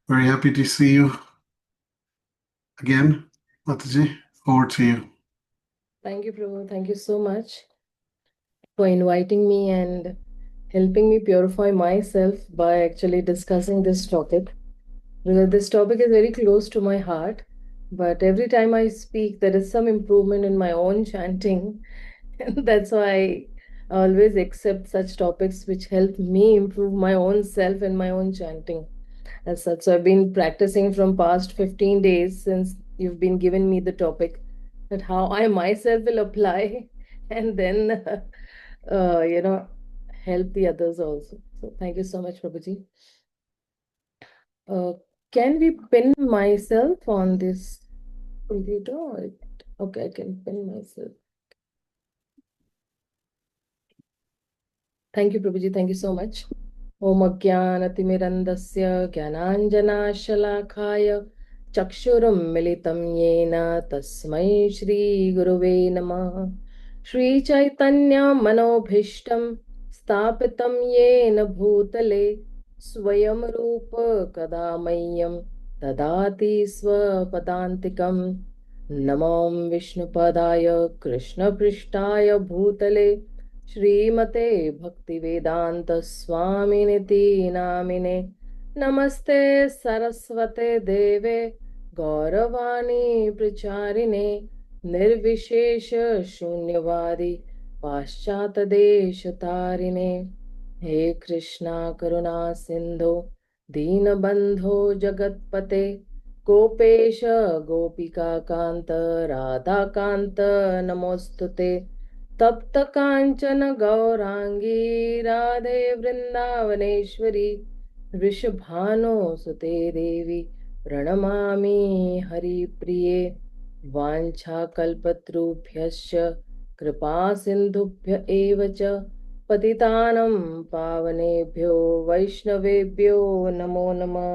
Very happy to see you again, Mataji. Over to you. Thank you, Prabhu. Thank you so much for inviting me and helping me purify myself by actually discussing this topic. Because this topic is very close to my heart, but every time I speak, there is some improvement in my own chanting. And that's why I always accept such topics which help me improve my own self and my own chanting. As such, so I've been practicing from past 15 days since you've been giving me the topic that how I myself will apply and then you know help the others also. So thank you so much, Prabhuji. Uh, can we pin myself on this computer? Okay, I can pin myself. Thank you, Prabhuji. Thank you so much. Om Ajnanatimirandasya Jnananjanashalakhaya Chakshurum Militam Yena Tasmai Shri Guruve Namah. Shri Chaitanya Manobhishtam Stapitam Yena Bhutale Swayam Rupa Kadamayyam Tadati Swapadantikam. Namam Vishnupadaya Krishna Prishtaya Bhutale श्रीमते भक्तिवेदांत स्वामिनिति नामिने नमस्ते सरस्वते देवे गौरवाणी प्रचारिणे निर्विशेष शून्यवादी पाश्चात देश तारिणे हे कृष्णा करुणा सिंधु दीनबंधो जगतपते गोपेश गोपिका कांत राधा कांत नमोस्तुते तप्त कांचन गौरांगी राधे वृंदावनेश्वरी वृषभानुसुते देवी प्रणमामि हरिप्रिये वाञ्छाकल्पतरुभ्यश्च कृपा सिन्धुभ्य एव च पतितानं पावनेभ्यो वैष्णवेभ्यो नमो नमः।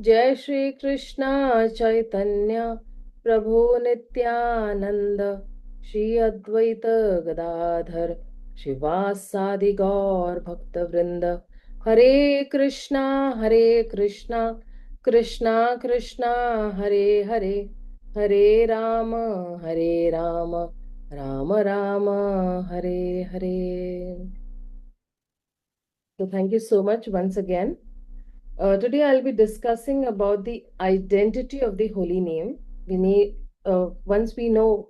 जय श्री कृष्णा चैतन्य प्रभु नित्यानंद श्री अद्वैत गदाधर शिवासादि गौर भक्त वृंद हरे Krishna Krishna Krishna Hare Hare Hare Ram Ram Ram Hare Hare. So thank you so much once again. Today I'll be discussing about the identity of the holy name. We need once we know,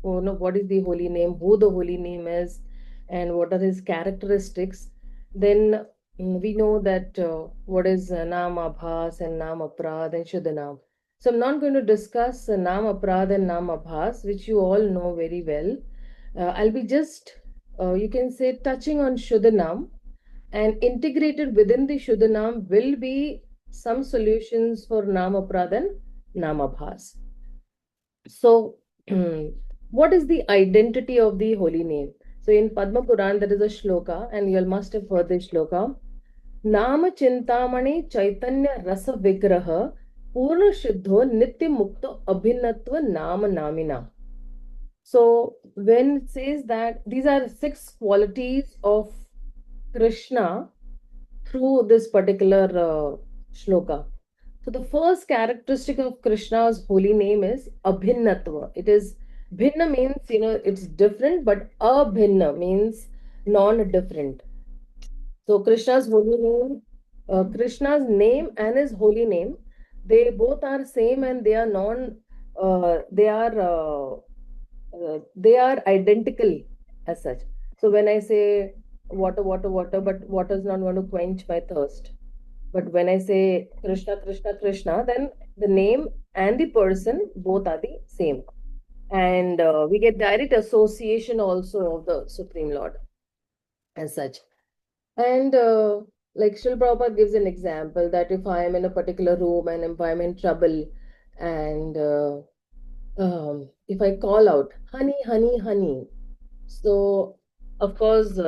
what is the holy name, who the holy name is, and what are his characteristics, then we know that what is naam abhas and naam aprad and shuddha naam. So I'm not going to discuss naam aprad and naam abhas, which you all know very well. I'll be just you can say touching on shuddha naam, and integrated within the Shuddhanam will be some solutions for Namaprad and Namabhas. So, what is the identity of the holy name? So, in Padma Puran, there is a shloka, and you all must have heard this shloka. Nama Chintamani Chaitanya Rasa Vigraha Purna Shuddho Nitya Mukta Abhinatva Nama Namina. So, when it says that these are 6 qualities of Krishna through this particular shloka. So the first characteristic of Krishna's holy name is Abhinnatva. It is Bhinna means, it's different, but Abhinna means non-different. So Krishna's name and his holy name, they both are same and they are they are identical as such. So when I say water, water, water, but water is not going to quench my thirst. But when I say Krishna, Krishna, Krishna, then the name and the person both are the same. And we get direct association also of the Supreme Lord as such. And like Srila Prabhupada gives an example that if I am in a particular room and if I'm in trouble, and if I call out, honey, honey, honey, so of course,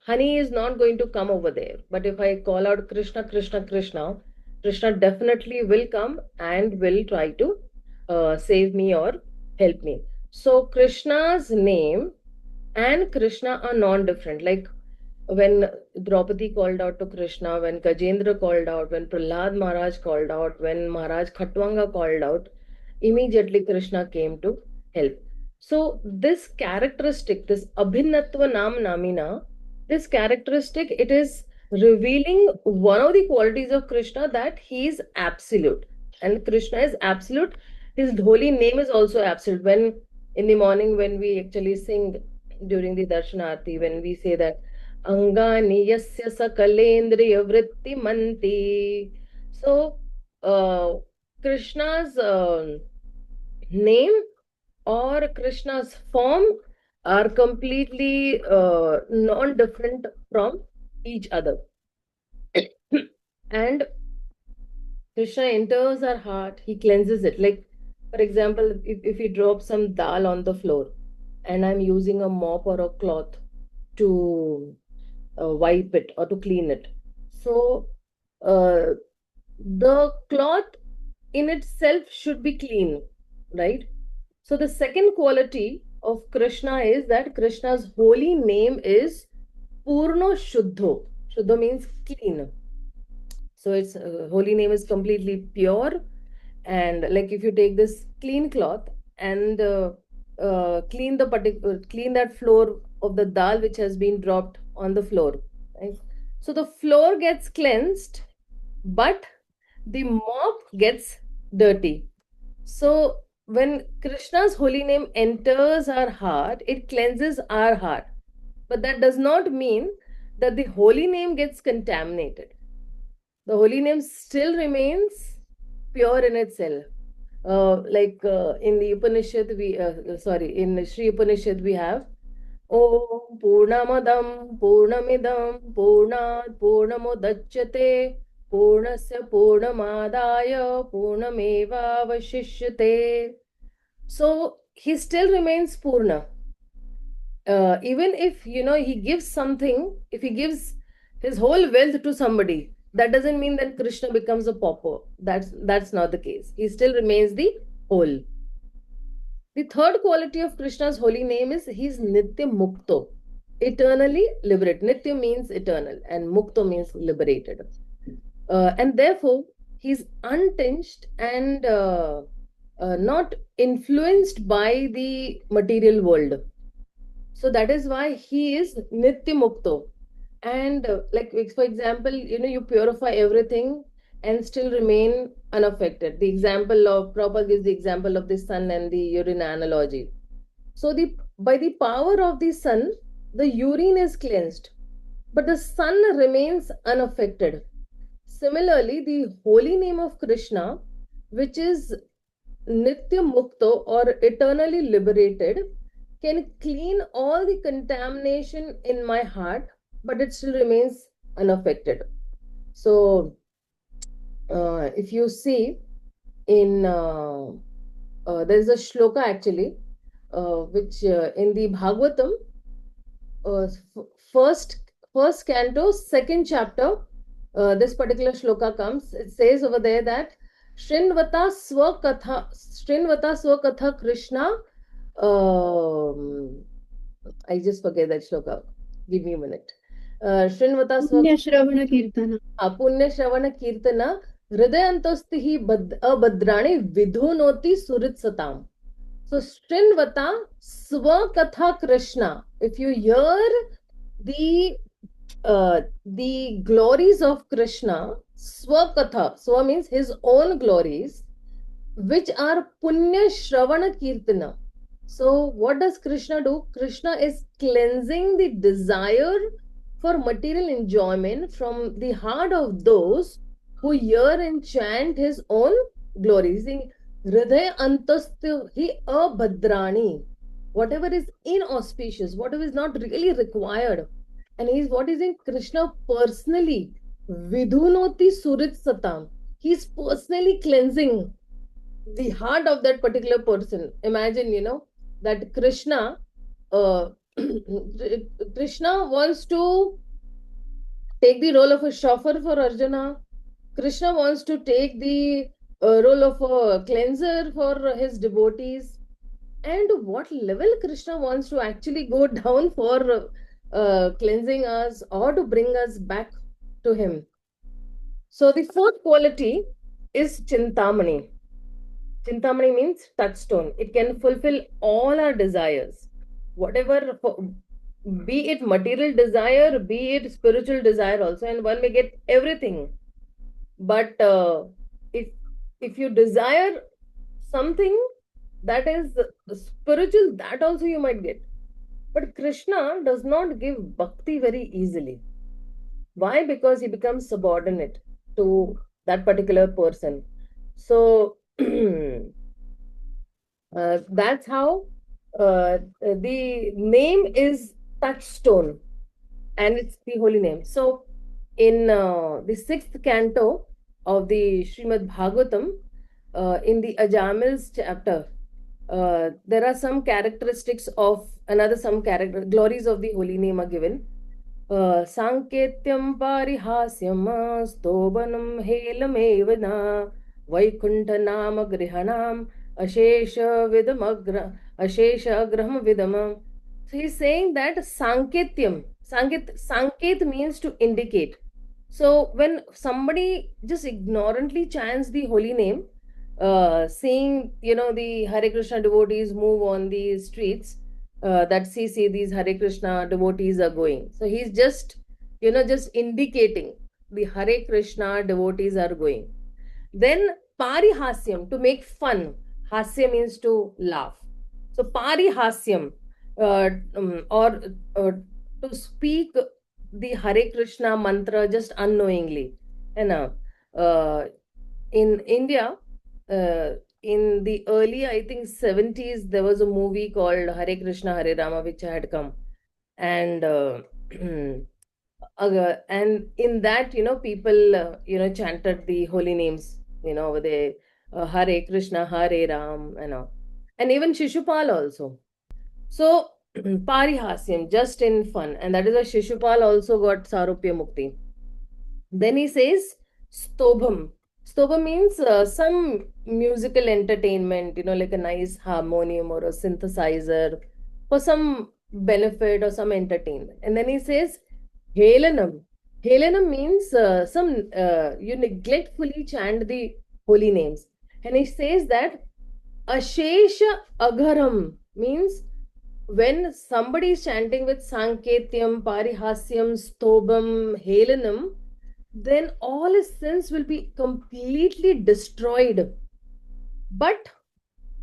honey is not going to come over there. But if I call out Krishna, Krishna, Krishna, Krishna definitely will come and will try to save me or help me. So Krishna's name and Krishna are non-different. Like when Draupadi called out to Krishna, when Gajendra called out, when Prahlad Maharaj called out, when Maharaj Khatwanga called out, immediately Krishna came to help. So this characteristic, this Abhinatva Nam Namina, this characteristic, it is revealing one of the qualities of Krishna, that he is absolute. And Krishna is absolute. His holy name is also absolute. When in the morning, when we actually sing during the Darshanarti, when we say that अंगानि यस्य सकलेन्द्रिय वृत्तिमन्ति. So, Krishna's name or Krishna's form are completely non-different from each other. And Krishna enters our heart, he cleanses it. Like, for example, if he drops some dal on the floor and I'm using a mop or a cloth to wipe it or to clean it. So uh, the cloth in itself should be clean, right? So the second quality of Krishna is that Krishna's holy name is Purno Shuddho. Shuddho means clean. So its holy name is completely pure. And like if you take this clean cloth and clean that floor of the dal which has been dropped on the floor, right? So the floor gets cleansed, but the mop gets dirty. So when Krishna's holy name enters our heart, it cleanses our heart. But that does not mean that the holy name gets contaminated. The holy name still remains pure in itself. In the Upanishad, in Sri Upanishad, we have Om Purnamadam Purnamidam Purnat Purnamudachyate Purnasya Purnamadaya Purnameva Vashishyate. So he still remains Purna. Even if he gives something, if he gives his whole wealth to somebody, that doesn't mean that Krishna becomes a pauper. That's not the case. He still remains the whole. The third quality of Krishna's holy name is he's Nitya Mukto, eternally liberated. Nitya means eternal, and Mukto means liberated. And therefore, he's untinged and not influenced by the material world. So that is why he is Nitya Mukto. And like for example, you purify everything and still remain unaffected. The example of Prabhupada gives the example of the sun and the urine analogy. So by the power of the sun, the urine is cleansed, but the sun remains unaffected. Similarly, the holy name of Krishna, which is Nitya Mukto or eternally liberated, can clean all the contamination in my heart, but it still remains unaffected. So, if you see in there's a shloka actually, which in the Bhagavatam, first canto, second chapter, this particular shloka comes. It says over there that Shrinvata Swakatha Krishna. I just forget that shloka. Give me a minute. Shrinvata पुण्यश्रवण कीर्तन Punya Shravana Kirtana Hridayantostihi Abhadrani Vidhunoti Surit Satam. So Shrinvata Swakatha Krishna. If you hear the glories of Krishna, Swakatha, Swa means his own glories, which are Punya Shravana Kirtana. So what does Krishna do? Krishna is cleansing the desire for material enjoyment from the heart of those who hear and chant his own glories. Hriday Antastya hi abhadrani. Whatever is inauspicious, whatever is not really required. And what is in Krishna personally. Vidhunoti Surit Satam. He's personally cleansing the heart of that particular person. Imagine, that Krishna Krishna wants to take the role of a chauffeur for Arjuna. Krishna wants to take the role of a cleanser for his devotees. And what level Krishna wants to actually go down for cleansing us or to bring us back to Him. So the fourth quality is Chintamani. Chintamani means touchstone. It can fulfill all our desires, whatever, be it material desire, be it spiritual desire also, and one may get everything. But if you desire something that is spiritual, that also you might get. But Krishna does not give bhakti very easily. Why? Because he becomes subordinate to that particular person. So that's how the name is touchstone, and it's the holy name. So in the sixth canto of the Srimad Bhagavatam, in the Ajamil's chapter, there are some characteristics of some character glories of the holy name are given. Sanketyam parihasyam stobanam helamev na vaikuntanam grihanam ashesha vidamagra ashesha graham vidamam. So he's saying that Sanket means to indicate. So when somebody just ignorantly chants the holy name, seeing the Hare Krishna devotees move on the streets, that see these Hare Krishna devotees are going. So he's just just indicating the Hare Krishna devotees are going. Then parihasyam, to make fun. Hasya means to laugh. So parihasyam, or to speak the Hare Krishna mantra just unknowingly. And in India, in the early, I think 70s, there was a movie called Hare Krishna Hare Rama, which had come. And and in that, people chanted the holy names, over the Hare Krishna Hare Ram, and even Shishupal also. So parihasyam, just in fun, and that is why Shishupal also got Sarupya Mukti. Then he says Stobham. Stobham means some musical entertainment, like a nice harmonium or a synthesizer for some benefit or some entertainment. And then he says Helanam. Helanam means you neglectfully chant the holy names. And he says that Ashesha Agharam means when somebody is chanting with Sanketyam, Parihasyam, Stobam, Helanam, then all his sins will be completely destroyed. But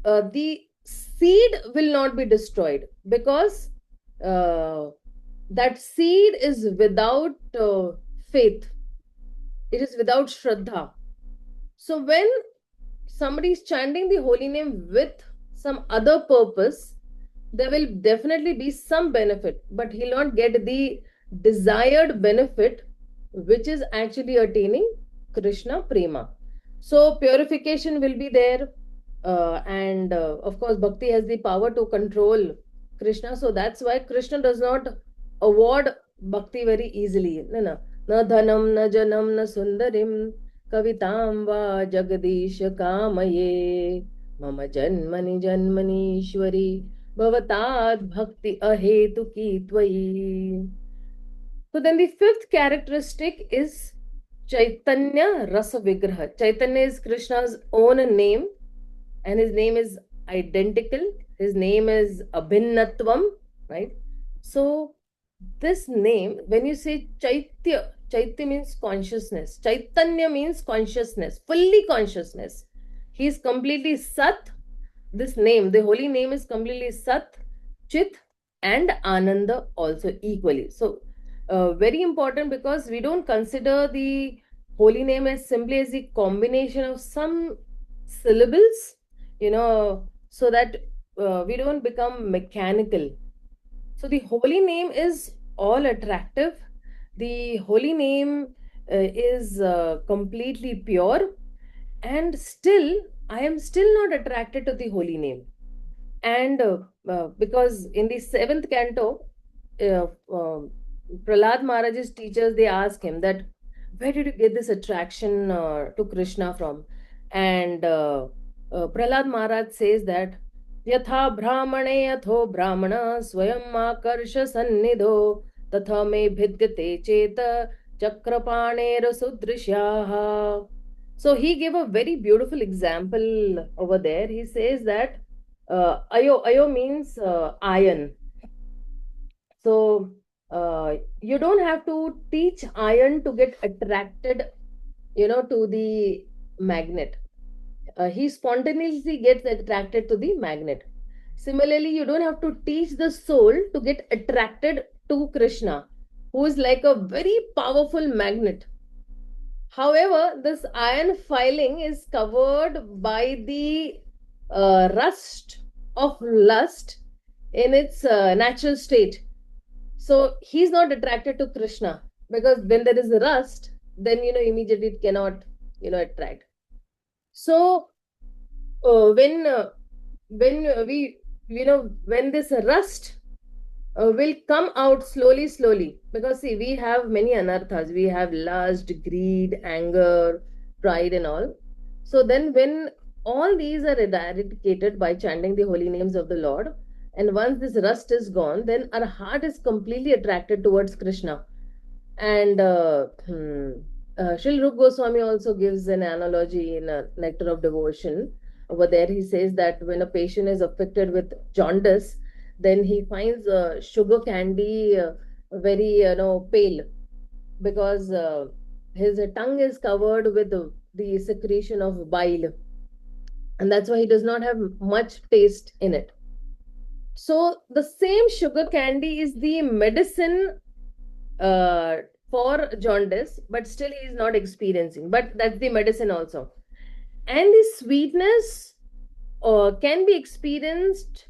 the seed will not be destroyed, because that seed is without faith. It is without Shraddha. So when somebody is chanting the holy name with some other purpose, there will definitely be some benefit, but he'll not get the desired benefit, which is actually attaining Krishna Prema. So purification will be there, and of course, bhakti has the power to control Krishna. So that's why Krishna does not award bhakti very easily. Na dhanam, na janam, na sundarim, kavitam va jagadish kamaye, mama janmani janmani ishwari, bhavatad bhakti ahetuki tvayi. So then the fifth characteristic is Chaitanya Rasa Vigraha. Chaitanya is Krishna's own name, and his name is identical. His name is Abhinnatvam, right? So this name, when you say Chaitya, Chaitya means consciousness. Chaitanya means consciousness, fully consciousness. He is completely Sat. This name, the holy name, is completely Sat, Chit, and Ananda also equally. So very important, because we don't consider the holy name as simply as the combination of some syllables, so that we don't become mechanical. So the holy name is all attractive. The holy name is completely pure, and still I am still not attracted to the holy name. And because in the seventh canto, Prahlad Maharaj's teachers, they ask him that, where did you get this attraction to Krishna from? And Prahlad Maharaj says that Yatha Brahmane Yatho Brahmana Swayam Akarsha Sannidho tatha me bhidyate cheta chakrapaner sudrishyaha. So he gave a very beautiful example over there. He says that ayo means iron. So you don't have to teach iron to get attracted, to the magnet. He spontaneously gets attracted to the magnet. Similarly, you don't have to teach the soul to get attracted to Krishna, who is like a very powerful magnet. However, this iron filing is covered by the rust of lust in its natural state. So he's not attracted to Krishna because when there is rust, then immediately it cannot attract. So when we when this rust will come out slowly, because see, we have many anarthas. We have lust, greed, anger, pride, and all. So then when all these are eradicated by chanting the holy names of the Lord, and once this rust is gone, then our heart is completely attracted towards Krishna. And Srila Rupa Goswami also gives an analogy in Nectar of Devotion. Over there, he says that when a patient is affected with jaundice, then he finds sugar candy very, pale, because his tongue is covered with the secretion of bile, and that's why he does not have much taste in it. So the same sugar candy is the medicine for jaundice, but still he is not experiencing. But that's the medicine also. And the sweetness can be experienced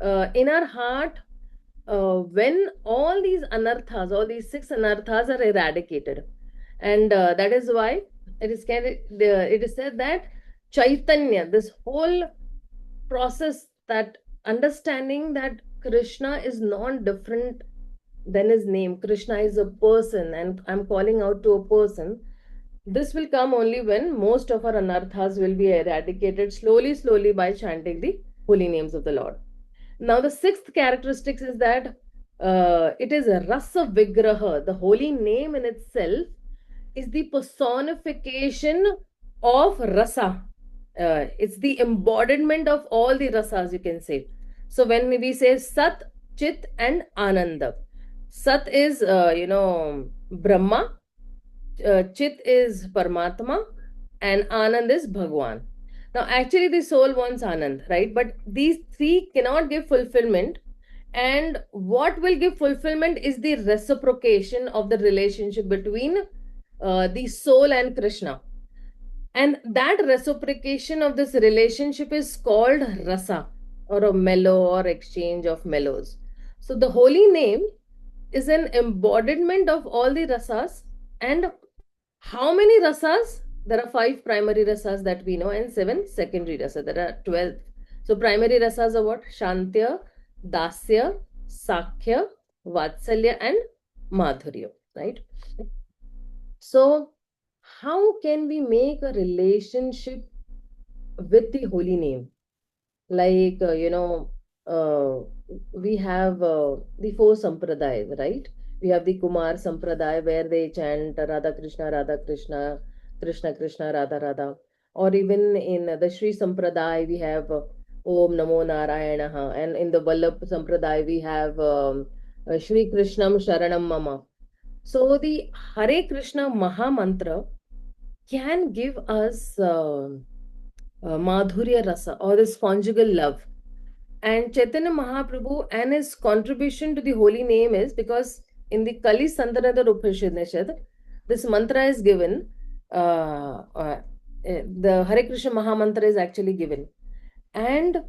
in our heart when all these anarthas, all these 6 anarthas are eradicated. And that is why it is said that Chaitanya, this whole process, that understanding that Krishna is non-different than his name. Krishna is a person, and I'm calling out to a person. This will come only when most of our anarthas will be eradicated slowly by chanting the holy names of the Lord. Now, the 6th characteristic is that it is a rasa vigraha. The holy name in itself is the personification of rasa. It's the embodiment of all the rasas, you can say. So when we say Sat, Chit, and Ananda, Sat is, Brahma, Chit is Paramatma, and Anand is Bhagwan. Now, actually, the soul wants Anand, right? But these 3 cannot give fulfillment. And what will give fulfillment is the reciprocation of the relationship between the soul and Krishna. And that reciprocation of this relationship is called rasa, or a mellow, or exchange of mellows. So the holy name is an embodiment of all the rasas. And how many rasas? There are 5 primary rasas that we know, and 7 secondary rasas. There are 12. So primary rasas are what? Shantya, Dasya, Sakhya, Vatsalya, and Madhurya, right? So how can we make a relationship with the holy name? Like, we have the 4 sampradayas, right? We have the Kumar Sampradaya, where they chant Radha Krishna, Krishna Krishna, Radha Radha. Or even in the Sri Sampradaya, we have Om Namo Narayanaha. And in the Vallabh Sampradaya, we have Shri Krishnam Sharanam Mama. So the Hare Krishna Maha Mantra can give us Madhurya Rasa, or this conjugal love. And Chaitanya Mahaprabhu and his contribution to the holy name is because in the Kali Sandanada Upanishad, this mantra is given, the Hare Krishna Maha Mantra is actually given. And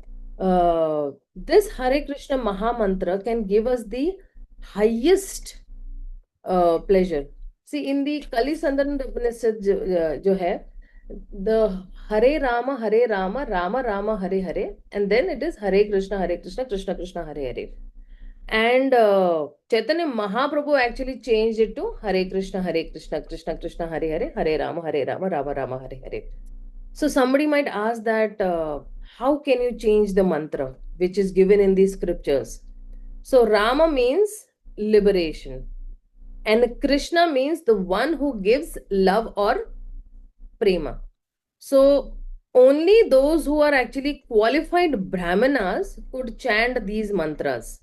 this Hare Krishna Maha Mantra can give us the highest pleasure. See, in the Kali Sandanada Upanishad jo hai, the Hare Rama, Rama Rama, Hare Hare, and then it is Hare Krishna, Krishna Krishna, Hare Hare. And Chaitanya Mahaprabhu actually changed it to Hare Krishna, Krishna Krishna, Hare Hare, Hare Rama, Rama Rama, Hare Hare. So somebody might ask that, how can you change the mantra which is given in these scriptures? So Rama means liberation. And Krishna means the one who gives love or prema. So only those who are actually qualified brahmanas could chant these mantras.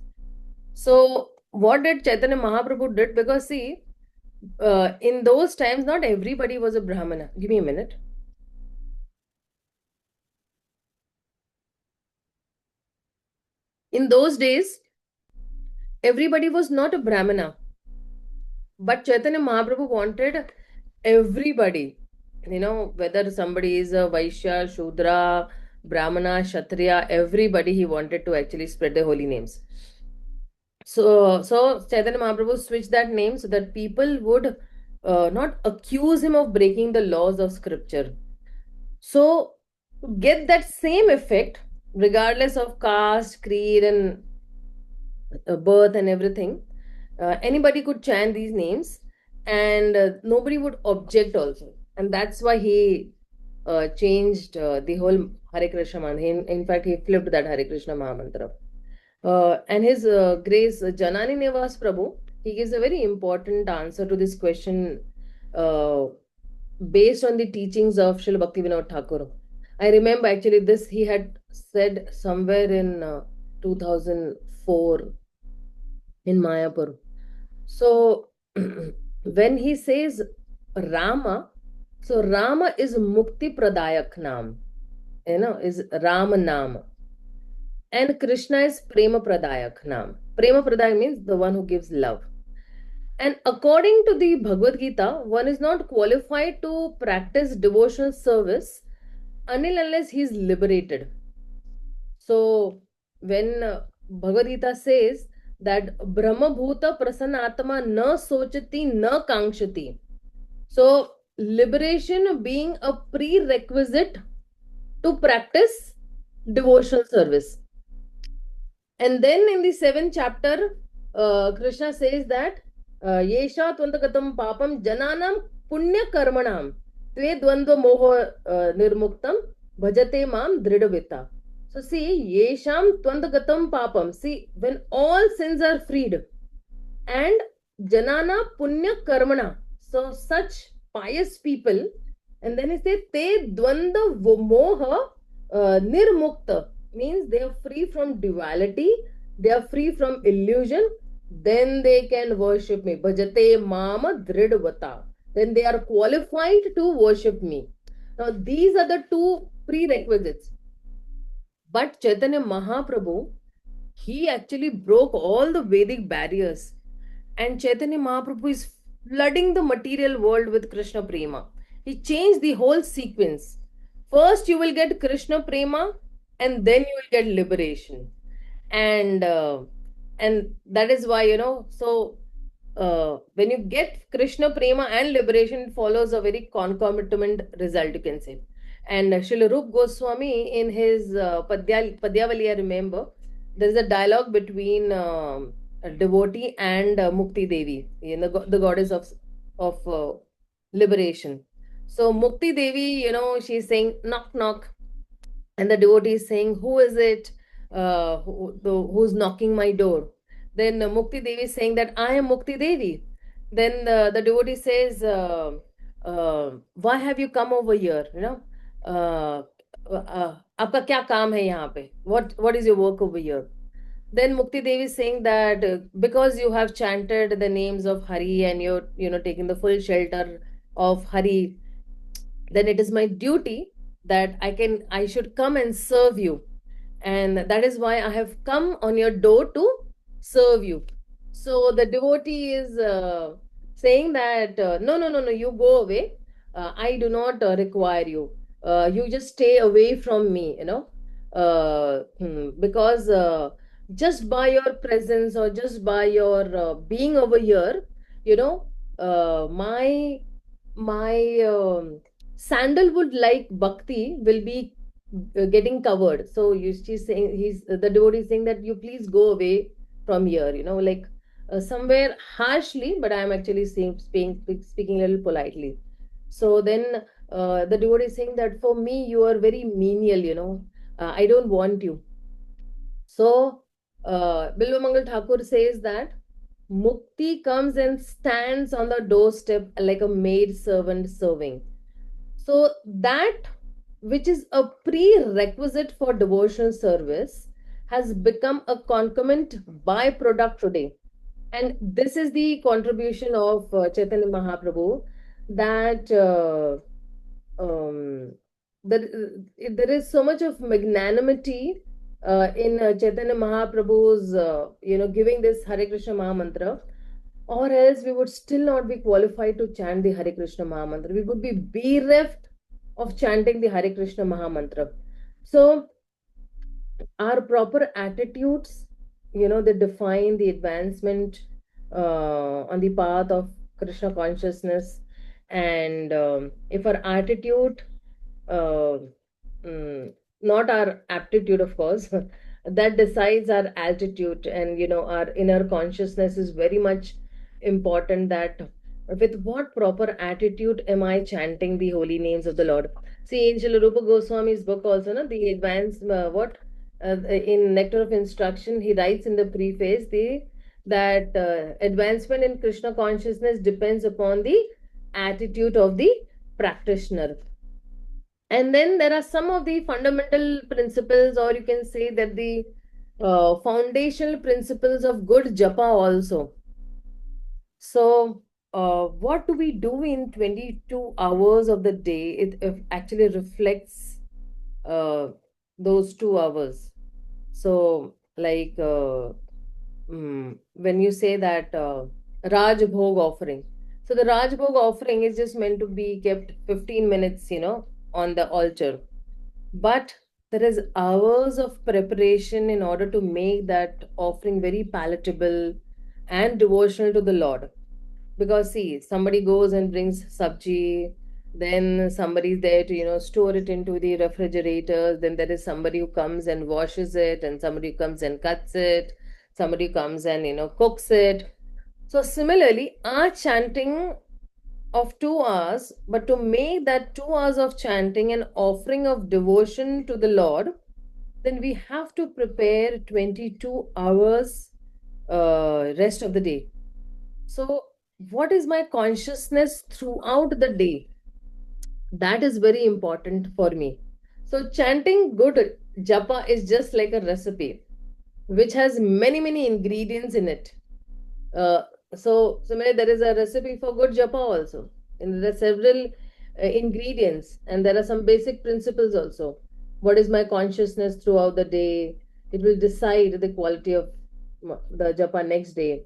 So what did Chaitanya Mahaprabhu did? Because see, in those times, not everybody was a brahmana. Give me a minute. In those days, everybody was not a brahmana, but Chaitanya Mahaprabhu wanted everybody, whether somebody is a Vaishya, Shudra, Brahmana, Kshatriya, everybody he wanted to actually spread the holy names. So Chaitanya Mahaprabhu switched that name so that people would not accuse him of breaking the laws of scripture. So to get that same effect, regardless of caste, creed, and birth and everything, anybody could chant these names, and nobody would object also. And that's why he changed the whole Hare Krishna mantra. In fact, he flipped that Hare Krishna Mahamantra. And his Grace Janani Nevas Prabhu, he gives a very important answer to this question uh, based on the teachings of Srila Bhaktivinoda Thakur. I remember actually this he had said somewhere in 2004 in Mayapur. So when he says Rama, so Rama is Mukti Pradayak Naam, is Rama Naam. And Krishna is Prema Pradayak Naam. Prema Pradayak means the one who gives love. And according to the Bhagavad Gita, one is not qualified to practice devotional service until unless he is liberated. So when Bhagavad Gita says that Brahma Bhuta Prasanatma na sochati na kankshati. So liberation being a prerequisite to practice devotional service. And then in the 7th chapter, Krishna says that Yesha Tvantagatam Papam Jananam Punya Karmanam Tve Dvandva Moho Nirmuktam Bhajate Mam Dridavita. So see, Yesham Tvantagatam Papam. See, when all sins are freed and Janana Punya Karmana. So such pious people, and then he says Te Dvanda Moha Nirmukta means they are free from duality, they are free from illusion, then they can worship me. Bhajate Mama Dridvata. Then they are qualified to worship me. Now, these are the two prerequisites. But Chaitanya Mahaprabhu, he actually broke all the Vedic barriers. And Chaitanya Mahaprabhu is flooding the material world with Krishna Prema. He changed the whole sequence. First, you will get Krishna Prema, and then you will get liberation. And that is why, so when you get Krishna Prema and liberation, it follows a very concomitant result, you can say. And Srila Rupa Goswami, in his Padyavali, I remember, there is a dialogue between a devotee and Mukti Devi, the goddess of liberation. So Mukti Devi, she's saying, knock, knock. And the devotee is saying, who is it who's knocking my door? Then Mukti Devi is saying that I am Mukti Devi. Then the devotee says, why have you come over here? आपका क्या काम है यहाँ पे? What is your work over here? Then Mukti Devi is saying that because you have chanted the names of Hari and you're taking the full shelter of Hari, then it is my duty that I should come and serve you, and that is why I have come on your door to serve you. So the devotee is saying that no, no, no, no, you go away. I do not require you. You just stay away from me, because just by your presence or just by your being over here, my sandalwood like bhakti will be getting covered. So she's saying, the devotee is saying that you please go away from here, like somewhere harshly, but I am actually speaking a little politely. So then the devotee is saying that for me you are very menial, I don't want you. So Bilvamangal Thakur says that Mukti comes and stands on the doorstep like a maid servant serving. So, that which is a prerequisite for devotional service has become a concomitant byproduct today. And this is the contribution of Chaitanya Mahaprabhu, that um, there is so much of magnanimity in Chaitanya Mahaprabhu's, giving this Hare Krishna Maha Mantra, or else we would still not be qualified to chant the Hare Krishna Maha Mantra. We would be bereft of chanting the Hare Krishna Maha Mantra. So, our proper attitudes, they define the advancement on the path of Krishna consciousness. And if our attitude, uh, mm, not our aptitude, of course, that decides our altitude, and our inner consciousness is very much important. That with what proper attitude am I chanting the holy names of the Lord? See, in Srila Rupa Goswami's book also, no, the advanced what in Nectar of Instruction, he writes in the preface that advancement in Krishna consciousness depends upon the attitude of the practitioner. And then there are some of the fundamental principles, or you can say that the foundational principles of good japa also. So, what do we do in 22 hours of the day? It actually reflects uh, those 2 hours. So, like when you say that Raj Bhog offering, so the Raj Bhog offering is just meant to be kept 15 minutes, on the altar. But there is hours of preparation in order to make that offering very palatable and devotional to the Lord. Because see, somebody goes and brings sabji, then somebody is there to store it into the refrigerators, then there is somebody who comes and washes it, and somebody who comes and cuts it, somebody who comes and cooks it. So similarly, our chanting of 2 hours, but to make that 2 hours of chanting an offering of devotion to the Lord, then we have to prepare 22 hours rest of the day. So, what is my consciousness throughout the day? That is very important for me. So, chanting good japa is just like a recipe which has many, many ingredients in it. Uh, so, similarly, there is a recipe for good japa also. And there are several ingredients, and there are some basic principles also. What is my consciousness throughout the day? It will decide the quality of the japa next day.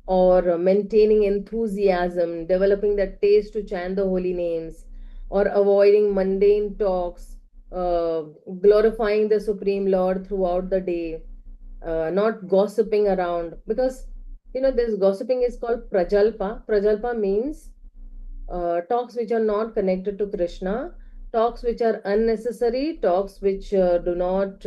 Or maintaining enthusiasm, developing that taste to chant the holy names, or avoiding mundane talks, uh, glorifying the Supreme Lord throughout the day, not gossiping around. Because this gossiping is called prajalpa. Prajalpa means talks which are not connected to Krishna, talks which are unnecessary, talks which do not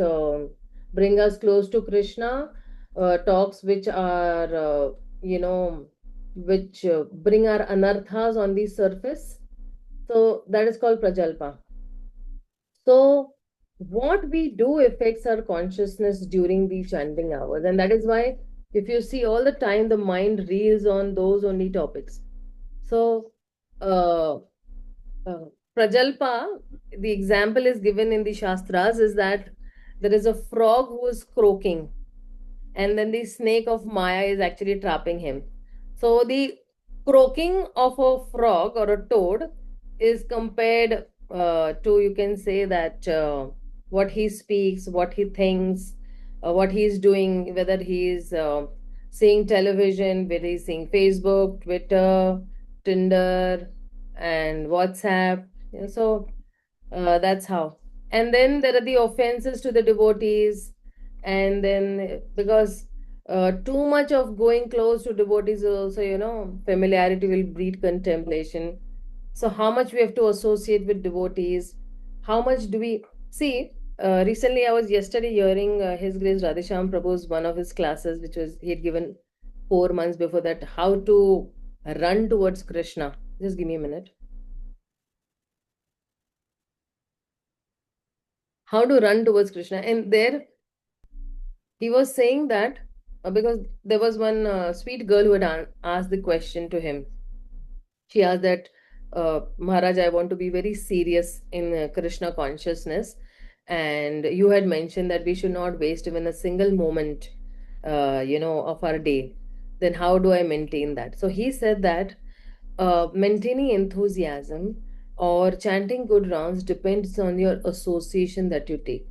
bring us close to Krishna, talks which are, which bring our anarthas on the surface. So that is called prajalpa. So, what we do affects our consciousness during the chanting hours, and that is why, if you see all the time, the mind reels on those only topics. So, uh, uh, Prajalpa, the example is given in the Shastras, is that there is a frog who is croaking, and then the snake of Maya is actually trapping him. So the croaking of a frog or a toad is compared to, you can say that what he speaks, what he thinks, what he is doing, whether he is seeing television, whether he's seeing Facebook, Twitter, Tinder, and WhatsApp. So that's how. And then there are the offenses to the devotees. And then because too much of going close to devotees also, familiarity will breed contemplation. So how much we have to associate with devotees? How much do we see? Recently, I was yesterday hearing His Grace Radhesham Prabhu's one of his classes, which was he had given 4 months before that, how to run towards Krishna. Just give me a minute. How to run towards Krishna. And there he was saying that because there was one sweet girl who had asked the question to him. She asked that, Maharaj, I want to be very serious in Krishna consciousness. And you had mentioned that we should not waste even a single moment, of our day. Then how do I maintain that? So he said that maintaining enthusiasm or chanting good rounds depends on your association that you take.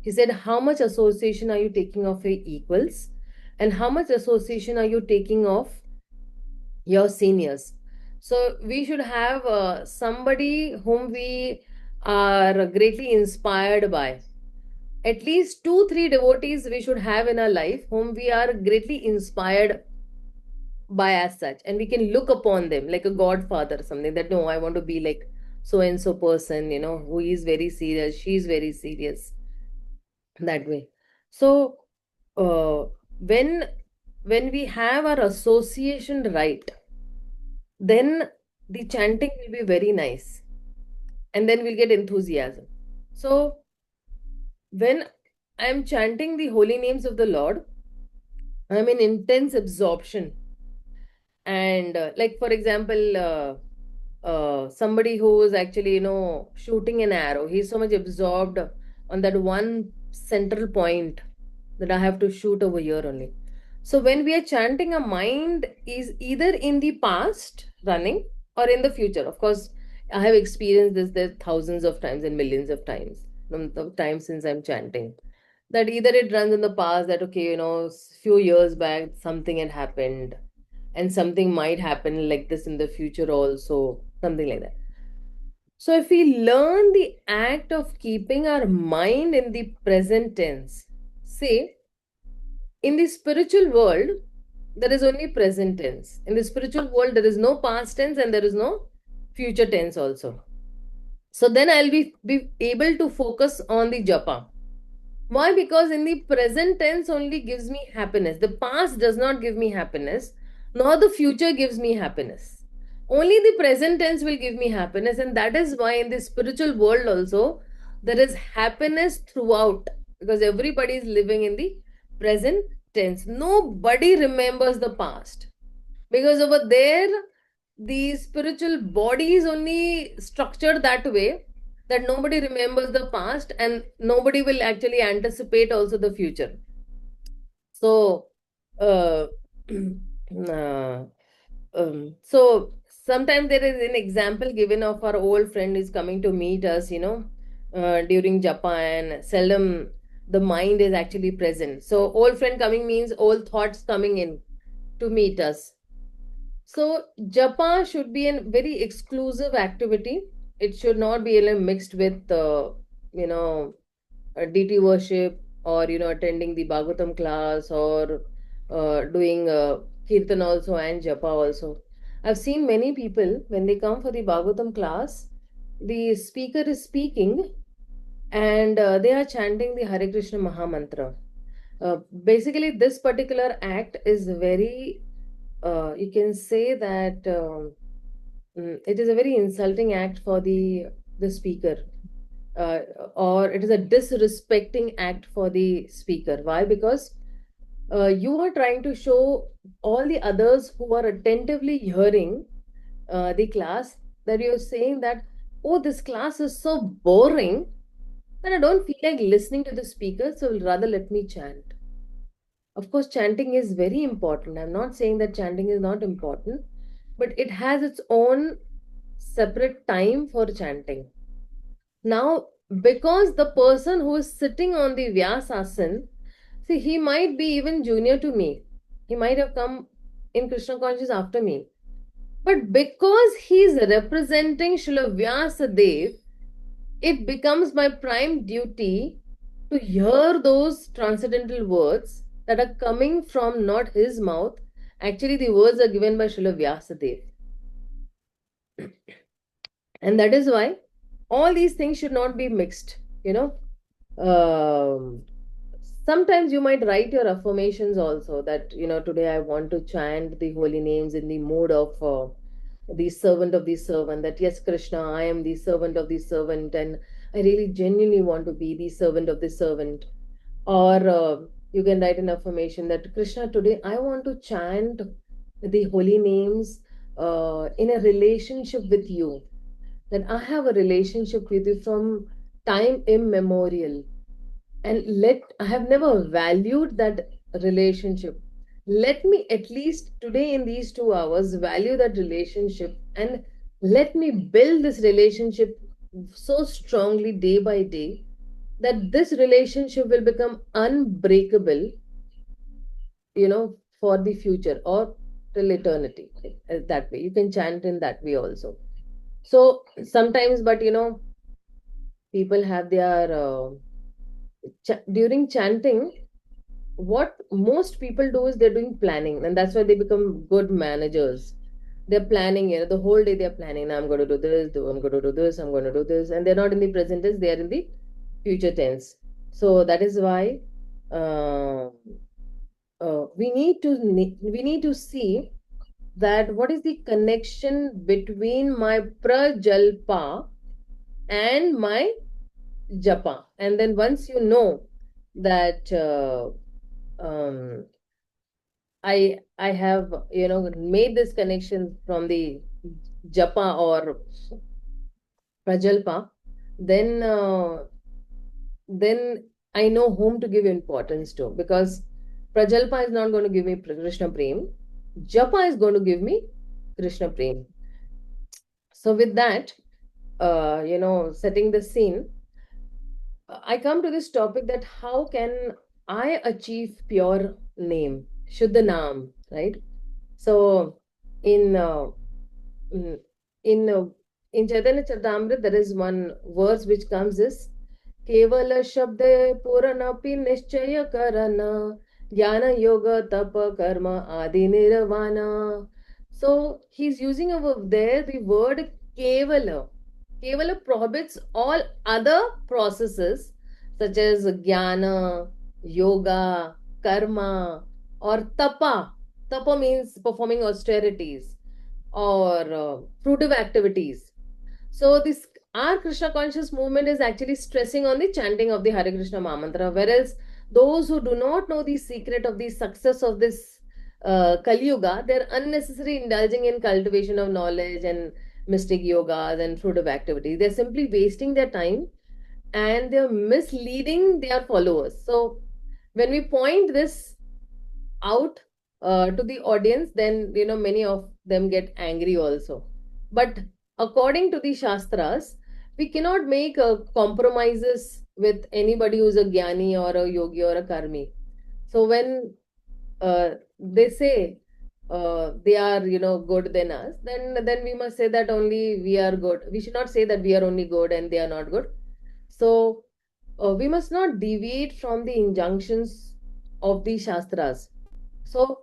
He said, how much association are you taking of your equals? And how much association are you taking of your seniors? So we should have somebody whom we are greatly inspired by. At least two, three devotees we should have in our life whom we are greatly inspired by as such, and we can look upon them like a godfather or something, that no, I want to be like so and so person, who is very serious, she's very serious, that way. So uh, when when we have our association right, then the chanting will be very nice, and then we'll get enthusiasm. So when I'm chanting the holy names of the Lord, I'm in intense absorption. And like for example, somebody who is actually shooting an arrow, he's so much absorbed on that one central point, that I have to shoot over here only. So when we are chanting, our mind is either in the past running or in the future. Of course, I have experienced this there thousands of times and millions of times from the time since I'm chanting, that either it runs in the past, that okay, few years back something had happened, and something might happen like this in the future also, something like that. So if we learn the act of keeping our mind in the present tense, say, in the spiritual world, there is only present tense. In the spiritual world, there is no past tense and there is no future tense also. So then I'll be able to focus on the japa. Why? Because in the present tense only gives me happiness. The past does not give me happiness, nor the future gives me happiness. Only the present tense will give me happiness, and that is why in the spiritual world also there is happiness throughout, because everybody is living in the present tense. Nobody remembers the past, because over there the spiritual body is only structured that way that nobody remembers the past and nobody will actually anticipate also the future. So uh, uh, so sometimes there is an example given of our old friend is coming to meet us, during Japan. Seldom the mind is actually present. So old friend coming means old thoughts coming in to meet us. So japa should be a very exclusive activity. It should not be mixed with you know deity worship, or attending the Bhagavatam class, or doing kirtan also and japa also. I've seen many people when they come for the Bhagavatam class, the speaker is speaking and they are chanting the Hare Krishna Maha Mantra. Basically, this particular act is very, you can say that it is a very insulting act for the speaker, uh, or it is a disrespecting act for the speaker. Why? Because you are trying to show all the others who are attentively hearing the class, that you're saying that, oh, this class is so boring that I don't feel like listening to the speaker, so rather let me chant. Of course, chanting is very important. I'm not saying that chanting is not important, but it has its own separate time for chanting. Now, because the person who is sitting on the Vyasasana, see, he might be even junior to me. He might have come in Krishna consciousness after me. But because he is representing Srila Vyasadeva, it becomes my prime duty to hear those transcendental words that are coming from not his mouth. Actually, the words are given by Srila Vyasadeva. And that is why all these things should not be mixed, Um, sometimes you might write your affirmations also, that, today I want to chant the holy names in the mode of the servant of the servant, that yes, Krishna, I am the servant of the servant, and I really genuinely want to be the servant of the servant. Or You can write an affirmation that Krishna, today I want to chant the holy names in a relationship with you. That I have a relationship with you from time immemorial. And I have never valued that relationship. Let me at least today in these 2 hours value that relationship, and let me build this relationship so strongly day by day that this relationship will become unbreakable, for the future or till eternity. That way you can chant in that way also. So sometimes, but people have their during chanting, what most people do is they're doing planning, and that's why they become good managers. They're planning, the whole day they're planning. "Now I'm going to do this, I'm going to do this, I'm going to do this," and they're not in the present tense, they're in the future tense. So that is why uh, we need to see that what is the connection between my prajalpa and my japa. And then once you know that um, I have made this connection from the japa or prajalpa, then then I know whom to give importance to, because prajalpa is not going to give me Krishna prem, japa is going to give me Krishna prem. So with that, setting the scene, I come to this topic that how can I achieve pure name, Shuddha naam, right? So in mm, in uh, in Chaitanya Charitamrita, there is one verse which comes is Kevala Shabde Puranapi Nishchaya Karana Jnana Yoga Tapa Karma Adi Nirvana. So he's using over there the word Kevala. Kevala prohibits all other processes such as jnana, yoga, karma, or tapa. Tapa means performing austerities or fruitive activities. So this our Krishna conscious movement is actually stressing on the chanting of the Hare Krishna Mahamantra, whereas those who do not know the secret of the success of this Kali Yuga, they're unnecessarily indulging in cultivation of knowledge and mystic yogas and fruitive activities. They're simply wasting their time and they're misleading their followers. So when we point this out to the audience, then many of them get angry also. But according to the Shastras, we cannot make compromises with anybody who's a jnani or a yogi or a karmi. So when they say they are good than us, then we must say that only we are good. We should not say that we are only good and they are not good. So we must not deviate from the injunctions of the Shastras. So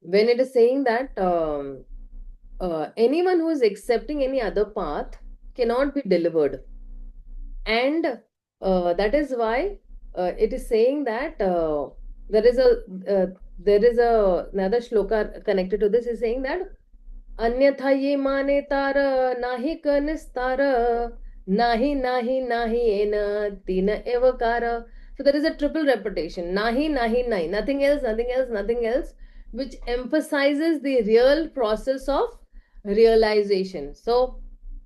when it is saying that anyone who is accepting any other path cannot be delivered, and that is why it is saying that there is a uh, another shloka connected to this is saying that अन्यथा ये माने तार नाही कनिस्तार nahi nahi nahi ena tina evakara. So there is a triple repetition, nahi nahi nahi, nothing else, nothing else, nothing else, which emphasizes the real process of realization. So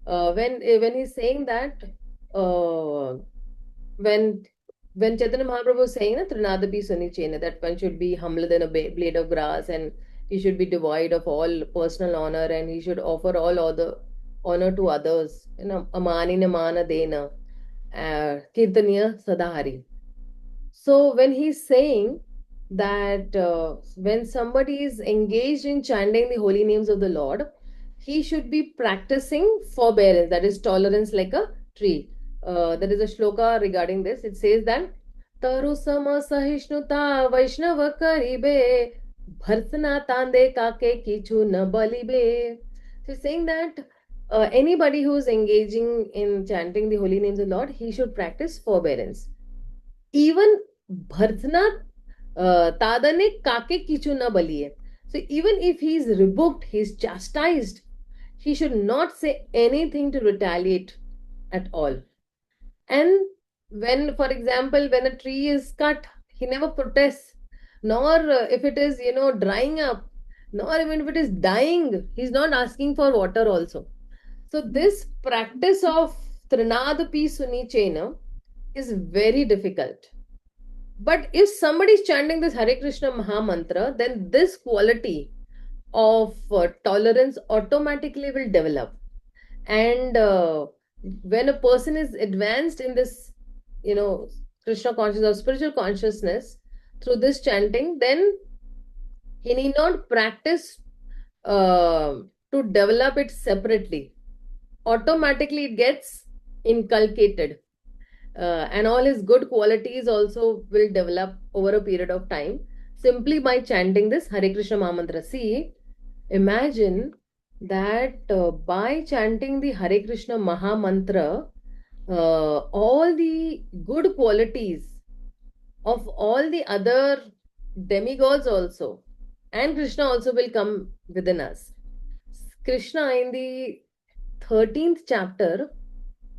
when he's saying that uh, when Chaitanya Mahaprabhu was saying Trinadapi Sunichena, that one should be humbler than a blade of grass, and he should be devoid of all personal honor, and he should offer all other honor to others. Amanina mana dena, kirtaniya sadahari. So when he's saying that when somebody is engaged in chanting the holy names of the Lord, he should be practicing forbearance, that is tolerance like a tree. There is a shloka regarding this. It says that Taru sama sahishnuta Vaishnava karibe Bhartana tande kake kichu na balibe. So it's saying that anybody who is engaging in chanting the holy names of the Lord, he should practice forbearance. Even Bhartana Tadane kake kichu na baliye. So even if he is rebuked, he is chastised, he should not say anything to retaliate at all. And when, for example, when a tree is cut, He never protests, nor if it is, drying up, nor even if it is dying, he's not asking for water also. So this practice of Trinadapi Sunichena is very difficult. But if somebody is chanting this Hare Krishna Maha Mantra, then this quality of tolerance automatically will develop. And when a person is advanced in this, Krishna consciousness or spiritual consciousness through this chanting, then he need not practice to develop it separately. Automatically, it gets inculcated. And all his good qualities also will develop over a period of time simply by chanting this Hare Krishna Maha Mantra. See, imagine that by chanting the Hare Krishna Maha Mantra, all the good qualities of all the other demigods also and Krishna also will come within us. Krishna in the 13th chapter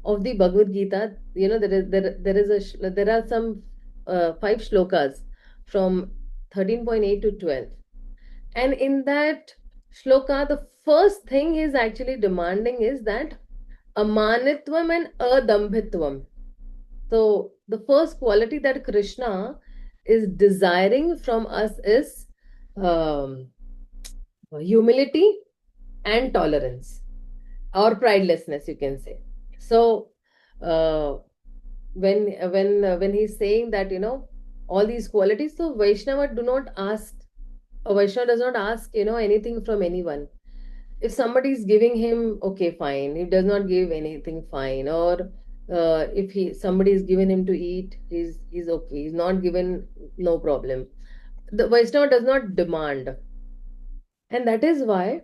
of the Bhagavad Gita, there are some 5 shlokas from 13.8 to 12. And in that shloka, the first thing is actually demanding is that amanitvam and adambhitvam. So the first quality that Krishna is desiring from us is humility and tolerance or pridelessness, you can say. So when he's saying that all these qualities, so Vaishnava do not ask, a Vaishnava does not ask anything from anyone. If somebody is giving him, okay, fine. He does not give anything, fine. Or if somebody is given him to eat, he's okay. He's not given, no problem. The Vaishnava does not demand, and that is why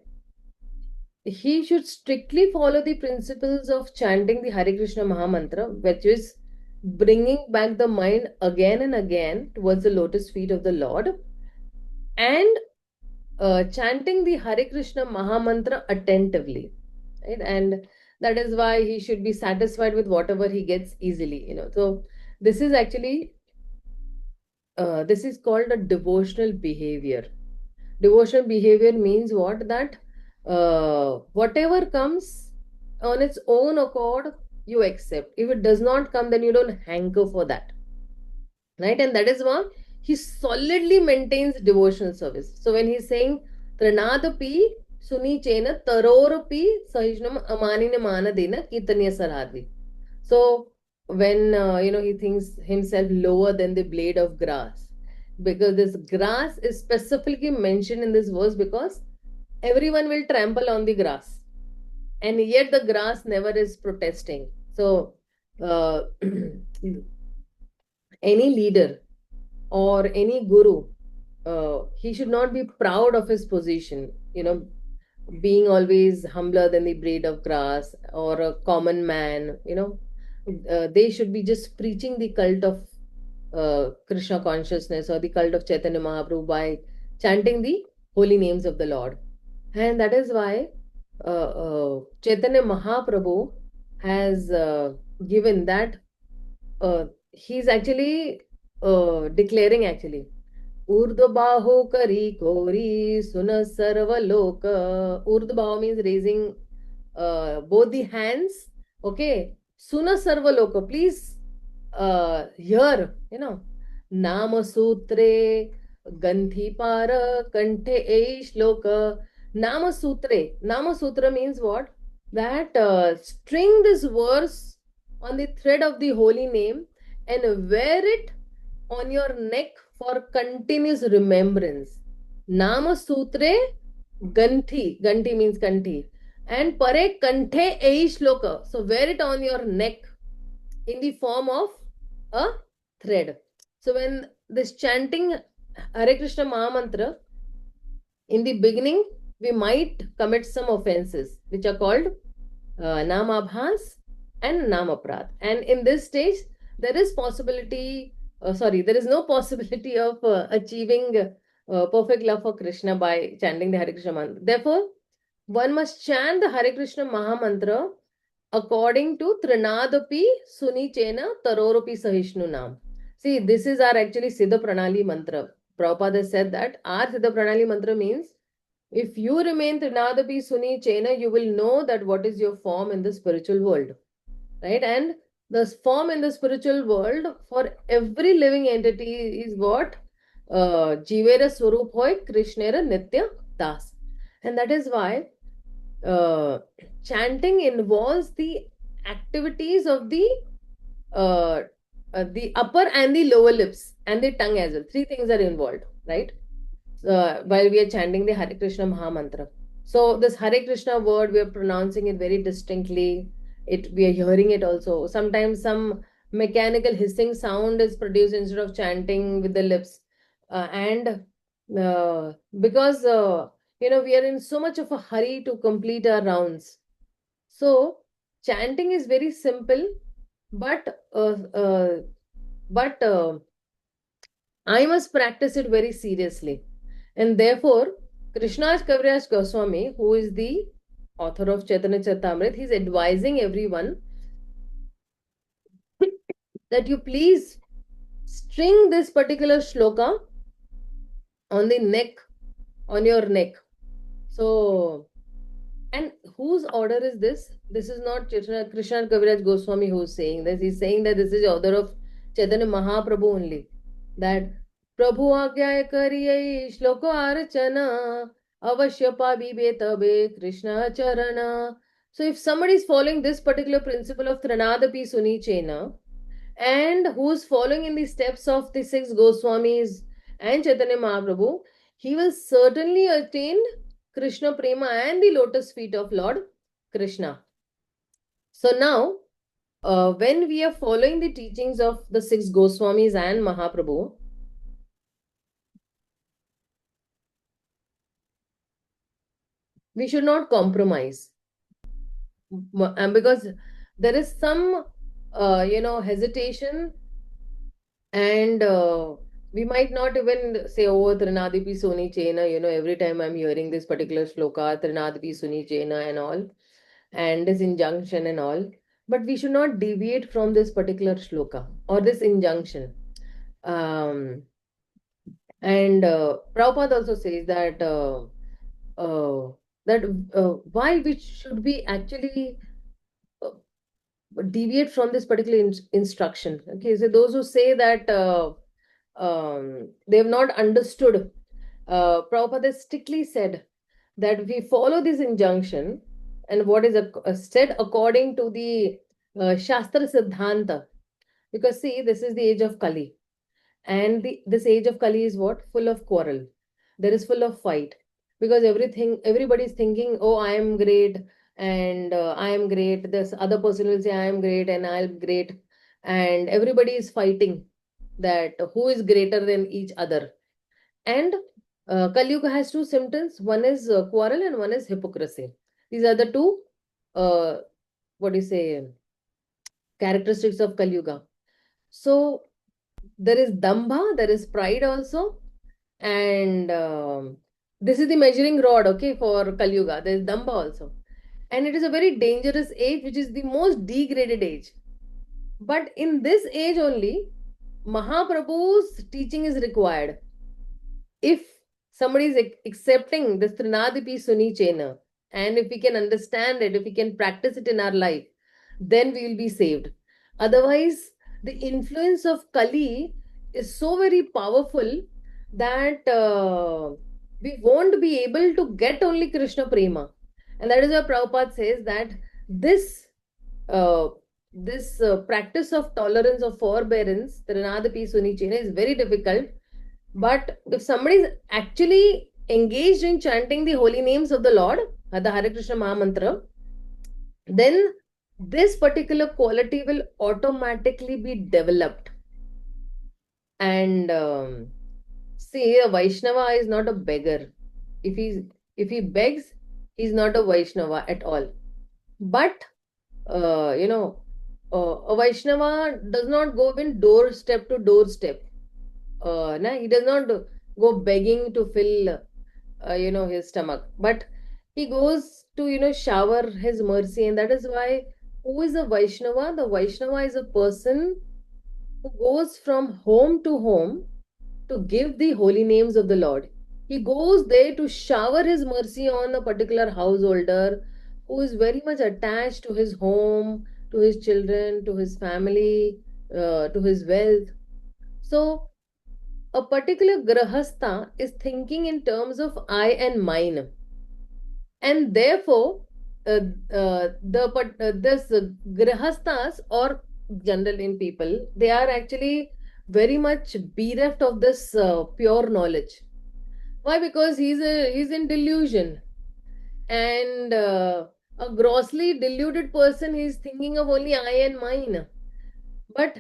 he should strictly follow the principles of chanting the Hare Krishna Maha Mantra, which is bringing back the mind again and again towards the lotus feet of the Lord, and chanting the Hare Krishna Maha Mantra attentively, right? And that is why he should be satisfied with whatever he gets easily. So this is actually this is called a devotional behavior. Devotional behavior means what? That whatever comes on its own accord, you accept. If it does not come, then you don't hanker for that, right? And that is why he solidly maintains devotional service. So when he's saying Tranadapi Sunichena Tarorapi Sahishnam Amanina Manadena Kirtanya Sarhadvi. So when he thinks himself lower than the blade of grass, because this grass is specifically mentioned in this verse because everyone will trample on the grass, and yet the grass never is protesting. So any leader or any guru, he should not be proud of his position, being always humbler than the blade of grass or a common man. They should be just preaching the cult of Krishna consciousness or the cult of Chaitanya Mahaprabhu by chanting the holy names of the Lord. And that is why Chaitanya Mahaprabhu has given that he's actually declaring actually Urdhbaho kari kori suna sarva loka. Urdhbaho means raising both the hands. Okay. Suna sarva loka. Please hear, Nama sutre ganthi para kanthe eish loka. Nama sutre. Nama sutra means what? That string this verse on the thread of the holy name and wear it on your neck for continuous remembrance. Nama sutre ganthi. Ganthi means kanthi. And pare kanthe eish loka. So wear it on your neck in the form of a thread. So when this chanting Hare Krishna Maha Mantra, in the beginning, we might commit some offenses, which are called Namabhas and Namaprad. And in this stage, there is there is no possibility of achieving perfect love for Krishna by chanting the Hare Krishna Mantra. Therefore, one must chant the Hare Krishna Maha Mantra according to Trinadapi Sunichena Tarorapi Sahishnu Naam. See, this is our actually Siddha Pranali mantra. Prabhupada has said that our Siddha Pranali mantra means if you remain Trinadapi Suni Chena, you will know that what is your form in the spiritual world. Right? And the form in the spiritual world for every living entity is what? Jivera Swarup Hoy Krishnera Nitya Das. And that is why uh, chanting involves the activities of the upper and the lower lips and the tongue as well. Three things are involved, right? While we are chanting the Hare Krishna Maha Mantra. So this Hare Krishna word, we are pronouncing it very distinctly. We are hearing it also. Sometimes some mechanical hissing sound is produced instead of chanting with the lips. And because we are in so much of a hurry to complete our rounds. So chanting is very simple, but I must practice it very seriously. And therefore, Krishna's Kaviraj Goswami, who is the author of Chaitanya Charitamrita, he's advising everyone that you please string this particular shloka on the neck, on your neck. So, and whose order is this? This is not Krishna Kaviraj Goswami who is saying this. He's saying that this is the order of Chaitanya Mahaprabhu only. That Prabhu Agyaya Kariyai Shloko Archana Avashya Pabibe Tabe Krishna Charana. So if somebody is following this particular principle of Trinadapi Suni Chena and who's following in the steps of the six Goswamis and Chaitanya Mahaprabhu, he will certainly attain Krishna Prema and the lotus feet of Lord Krishna. So now, when we are following the teachings of the six Goswamis and Mahaprabhu, we should not compromise. And because there is some, hesitation, and we might not even say, oh, Trinadipi Suni Chena, every time I'm hearing this particular shloka, Trinadipi Suni Chena and all, and this injunction and all. But we should not deviate from this particular shloka or this injunction. And Prabhupada also says that why we should we actually uh, deviate from this particular instruction. Okay, so those who say that they have not understood, Prabhupada strictly said that we follow this injunction and what is said according to the Shastra Siddhanta. Because see, this is the age of Kali. And this age of Kali is what? Full of quarrel. There is full of fight. Because everybody is thinking, oh, I am great and I am great. This other person will say, I am great and I'm great. And everybody is fighting that who is greater than each other. And Kali Yuga has two symptoms. One is quarrel and one is hypocrisy. These are the two, what do you say, characteristics of Kali Yuga. So there is dambha, there is pride also, and this is the measuring rod, okay, for Kali Yuga. There is dambha also, and it is a very dangerous age, which is the most degraded age. But in this age only, Mahaprabhu's teaching is required. If somebody is accepting this Trinadipi Suni Chena, and if we can understand it, if we can practice it in our life, then we will be saved. Otherwise, the influence of Kali is so very powerful that we won't be able to get only Krishna Prema. And that is why Prabhupada says that this uh, practice of tolerance, of forbearance, Trinadapi Suni Chena, is very difficult. But if somebody is actually engaged in chanting the holy names of the Lord, the Hare Krishna Maha Mantra, then this particular quality will automatically be developed. And see, a Vaishnava is not a beggar. If he begs, he's not a Vaishnava at all. But a Vaishnava does not go in doorstep to doorstep. He does not go begging to fill his stomach, but he goes to shower his mercy. And that is why, who is a Vaishnava? The Vaishnava is a person who goes from home to home to give the holy names of the Lord. He goes there to shower his mercy on a particular householder who is very much attached to his home, to his children, to his family, to his wealth. So, a particular grahastha is thinking in terms of I and mine, and therefore, this grahasthas or general in people, they are actually very much bereft of this pure knowledge. Why? Because he's in delusion, and a grossly deluded person, he's thinking of only I and mine. But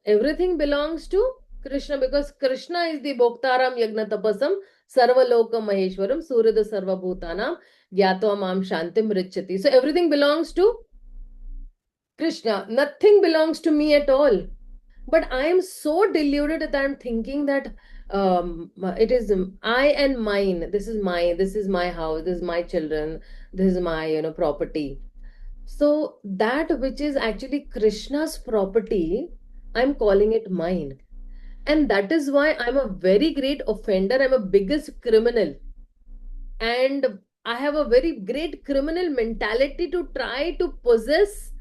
everything belongs to Krishna, because Krishna is the Bhoktaram Yagna Tapasam Sarvaloka Maheshwaram Surya Sarva Bhutanam Gyatva Mam Shantim Richati. So everything belongs to Krishna. Nothing belongs to me at all. But I am so deluded that I'm thinking that it is I and mine. This is mine. This is my house. This is my children. This is my property. So that which is actually Krishna's property, I'm calling it mine. And that is why I'm a very great offender. I'm a biggest criminal. And I have a very great criminal mentality to try to possess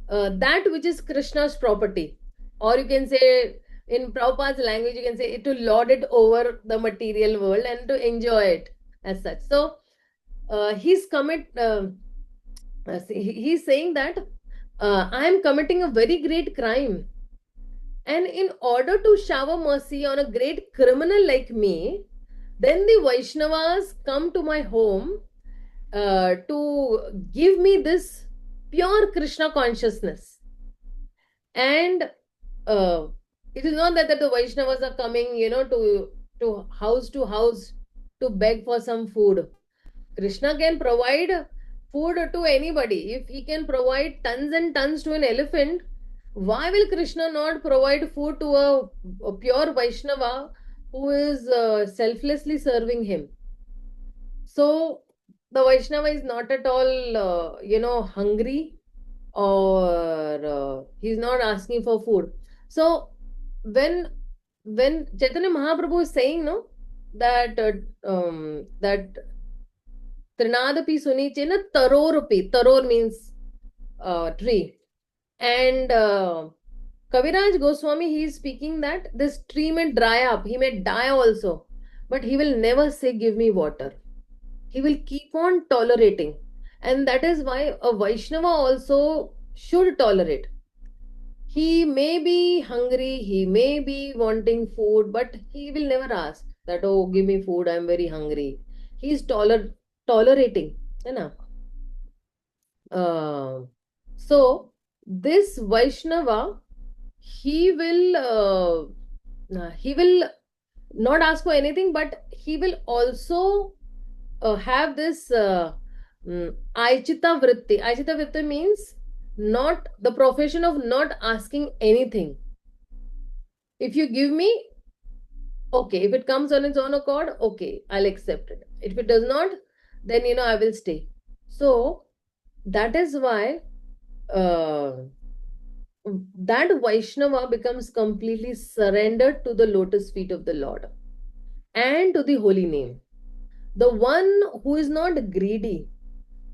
that which is Krishna's property. Or you can say, in Prabhupada's language, you can say to lord it over the material world and to enjoy it as such. So he's saying that I am committing a very great crime. And in order to shower mercy on a great criminal like me, then the Vaishnavas come to my home to give me this pure Krishna consciousness. And it is not that the Vaishnavas are coming, to house to beg for some food. Krishna can provide food to anybody. If he can provide tons and tons to an elephant, why will Krishna not provide food to a pure Vaishnava who is selflessly serving him? So the Vaishnava is not at all, hungry, or he's not asking for food. So when Chaitanya Mahaprabhu is saying, no, that Trinadapi Suniche na Tarorupi. Taror means tree. And Kaviraj Goswami, he is speaking that this tree may dry up, he may die also, but he will never say, give me water. He will keep on tolerating. And that is why a Vaishnava also should tolerate. He may be hungry, he may be wanting food, but he will never ask that, oh, give me food, I'm very hungry. He is tolerating. You know? So this Vaishnava, he will not ask for anything, but he will also have this Aichita Vritti. Aichita Vritti means not the profession of not asking anything. If you give me, okay. If it comes on its own accord, okay, I'll accept it. If it does not, then I will stay. So that is why that Vaishnava becomes completely surrendered to the lotus feet of the Lord and to the holy name. The one who is not greedy,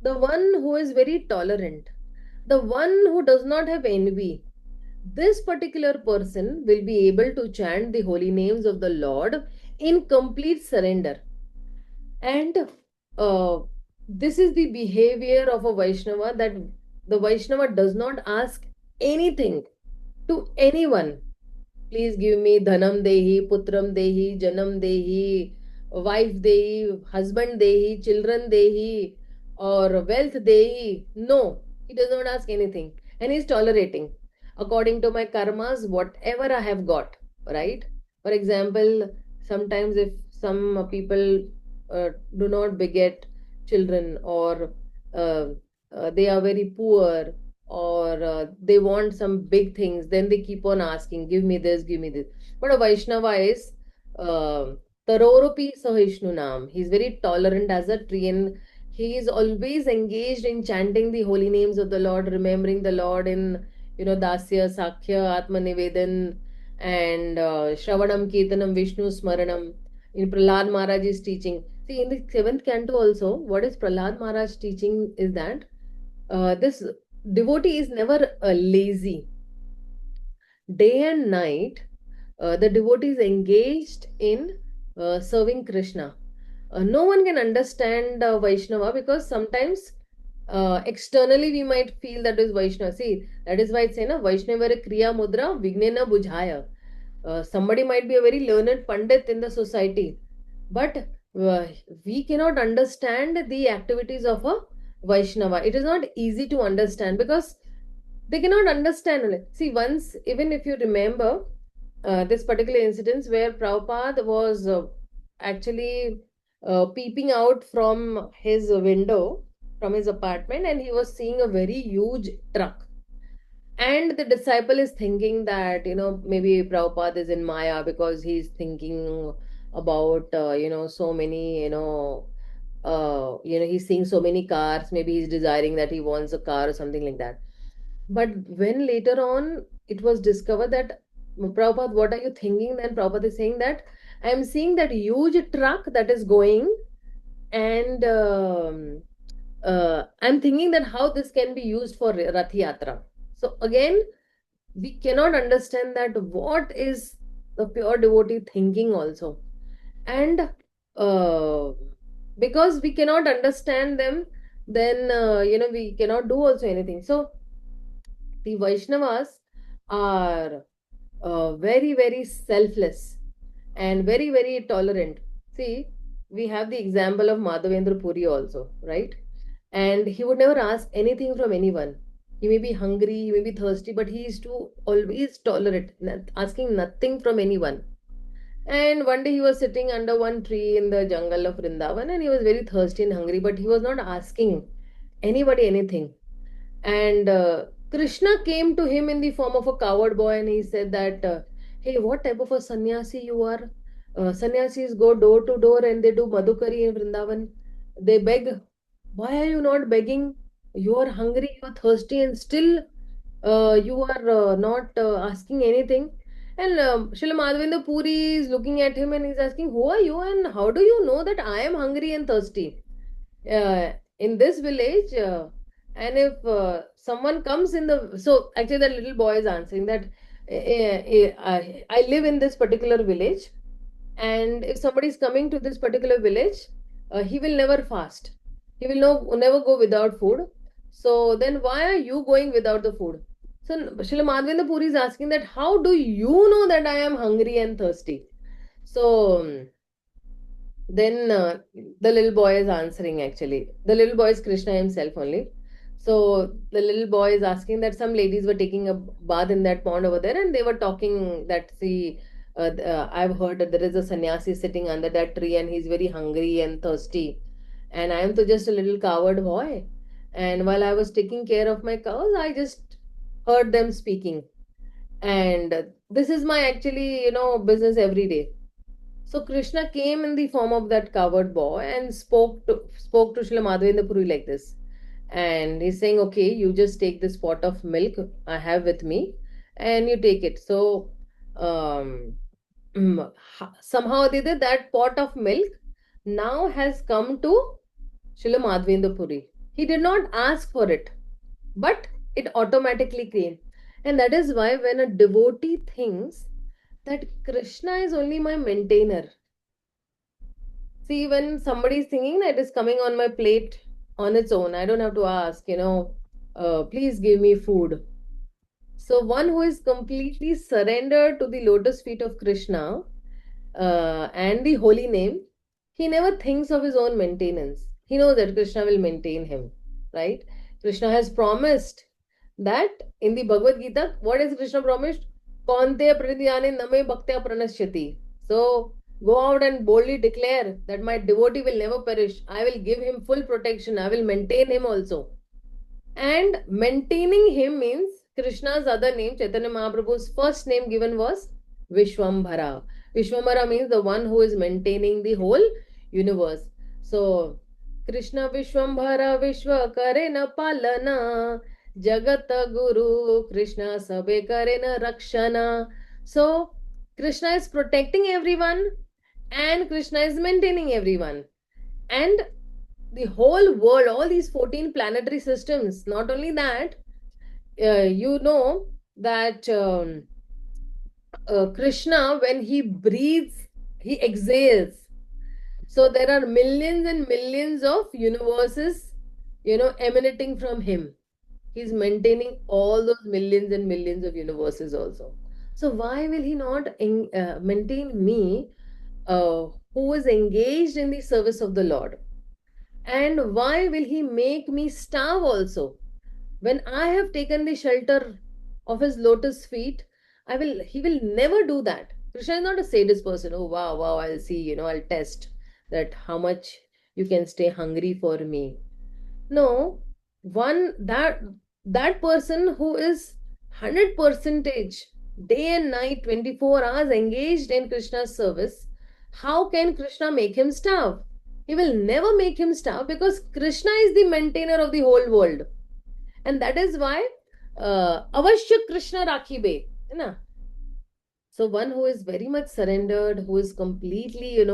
the one who is very tolerant, the one who does not have envy, this particular person will be able to chant the holy names of the Lord in complete surrender. And this is the behavior of a Vaishnava, that the Vaishnava does not ask anything to anyone. Please give me dhanam dehi, putram dehi, janam dehi, wife dehi, husband dehi, children dehi, or wealth dehi. No, he does not ask anything. And he is tolerating. According to my karmas, whatever I have got, right? For example, sometimes if some people do not beget children, or they are very poor, or they want some big things, then they keep on asking, give me this, give me this. But a Vaishnava is Taroropi Sahishnu Naam. He's very tolerant as a tree, and he is always engaged in chanting the holy names of the Lord, remembering the Lord Dasya, Sakhya, Atma Nivedan, and Shravanam, Kirtanam, Vishnu Smaranam. In Prahlad Maharaj's teaching. See, in the seventh canto also, what is Prahlad Maharaj teaching is that this devotee is never lazy. Day and night, the devotee is engaged in serving Krishna. No one can understand Vaishnava because sometimes externally we might feel that is Vaishnava. See, that is why it's saying Vaishnava Kriya Mudra Vignena Bujhaya. Somebody might be a very learned Pandit in the society, but we cannot understand the activities of a Vaishnava. It is not easy to understand because they cannot understand it. See, once, even if you remember this particular incident where Prabhupada was actually peeping out from his window, from his apartment, and he was seeing a very huge truck. And the disciple is thinking that, maybe Prabhupada is in Maya because he's thinking about, so many, he's seeing so many cars. Maybe he's desiring that he wants a car or something like that. But when later on it was discovered that, Prabhupada, what are you thinking? Then Prabhupada is saying that I am seeing that huge truck that is going, and I'm thinking that how this can be used for Rath Yatra. So again, we cannot understand that what is the pure devotee thinking also. And uh, because we cannot understand them, then we cannot do also anything. So the Vaishnavas are very, very selfless and very, very tolerant. See, we have the example of Madhavendra Puri also, right? And he would never ask anything from anyone. He may be hungry, he may be thirsty, but he is to always tolerate, asking nothing from anyone. And one day he was sitting under one tree in the jungle of Vrindavan, and he was very thirsty and hungry, but he was not asking anybody anything. And Krishna came to him in the form of a coward boy, and he said that, hey, what type of a sannyasi you are? Sannyasis go door to door and they do madhukari in Vrindavan. They beg. Why are you not begging? You are hungry, you are thirsty, and still you are not asking anything. And Srila Madhavendra Puri is looking at him and he's asking, who are you and how do you know that I am hungry and thirsty? In this village, and if someone comes in the, so actually that little boy is answering that, I live in this particular village, and if somebody is coming to this particular village, he will never fast, he will never go without food. So then why are you going without the food? So Srila Madhavendra Puri is asking that, how do you know that I am hungry and thirsty? So then the little boy is answering, actually. The little boy is Krishna himself only. So the little boy is asking that some ladies were taking a bath in that pond over there, and they were talking that, see, I've heard that there is a sannyasi sitting under that tree and he's very hungry and thirsty. And I am to just a little coward boy. And while I was taking care of my cows, I just heard them speaking. And this is my actually, business every day. So Krishna came in the form of that coward boy and spoke to Srila Madhavendra Puri like this. And he's saying, okay, you just take this pot of milk I have with me and you take it. So um, somehow they did that pot of milk now has come to Srila Madhavendra Puri. He did not ask for it, but it automatically came. And that is why when a devotee thinks that Krishna is only my maintainer. See, when somebody is thinking that it is coming on my plate on its own, I don't have to ask, please give me food. So, one who is completely surrendered to the lotus feet of Krishna and the holy name, he never thinks of his own maintenance. He knows that Krishna will maintain him, right? Krishna has promised that in the Bhagavad Gita, what has Krishna promised? Kaunteya pranidhyane name bhaktya pranashyati. So go out and boldly declare that my devotee will never perish. I will give him full protection. I will maintain him also. And maintaining him means Krishna's other name, Chaitanya Mahaprabhu's first name given was Vishwambhara. Vishwambhara means the one who is maintaining the whole universe. So Krishna Vishwambhara Vishwa Karena Palana Jagat Guru, Krishna sabe kare na rakshana. So, Krishna is protecting everyone and Krishna is maintaining everyone. And the whole world, all these 14 planetary systems, not only that, you know that Krishna, when he breathes, he exhales. So there are millions and millions of universes, emanating from him. He's maintaining all those millions and millions of universes also. So why will he not maintain me, who is engaged in the service of the Lord? And why will he make me starve also? When I have taken the shelter of his lotus feet, he will never do that. Krishna is not a sadist person. Oh, wow, wow, I'll see, I'll test that how much you can stay hungry for me. No, one that person who is 100 percentage day and night 24 hours engaged in Krishna's service, how can Krishna make him starve? He will never make him starve because Krishna is the maintainer of the whole world. And that is why avashya Krishna rakhibe, है ना? So one who is very much surrendered, who is completely,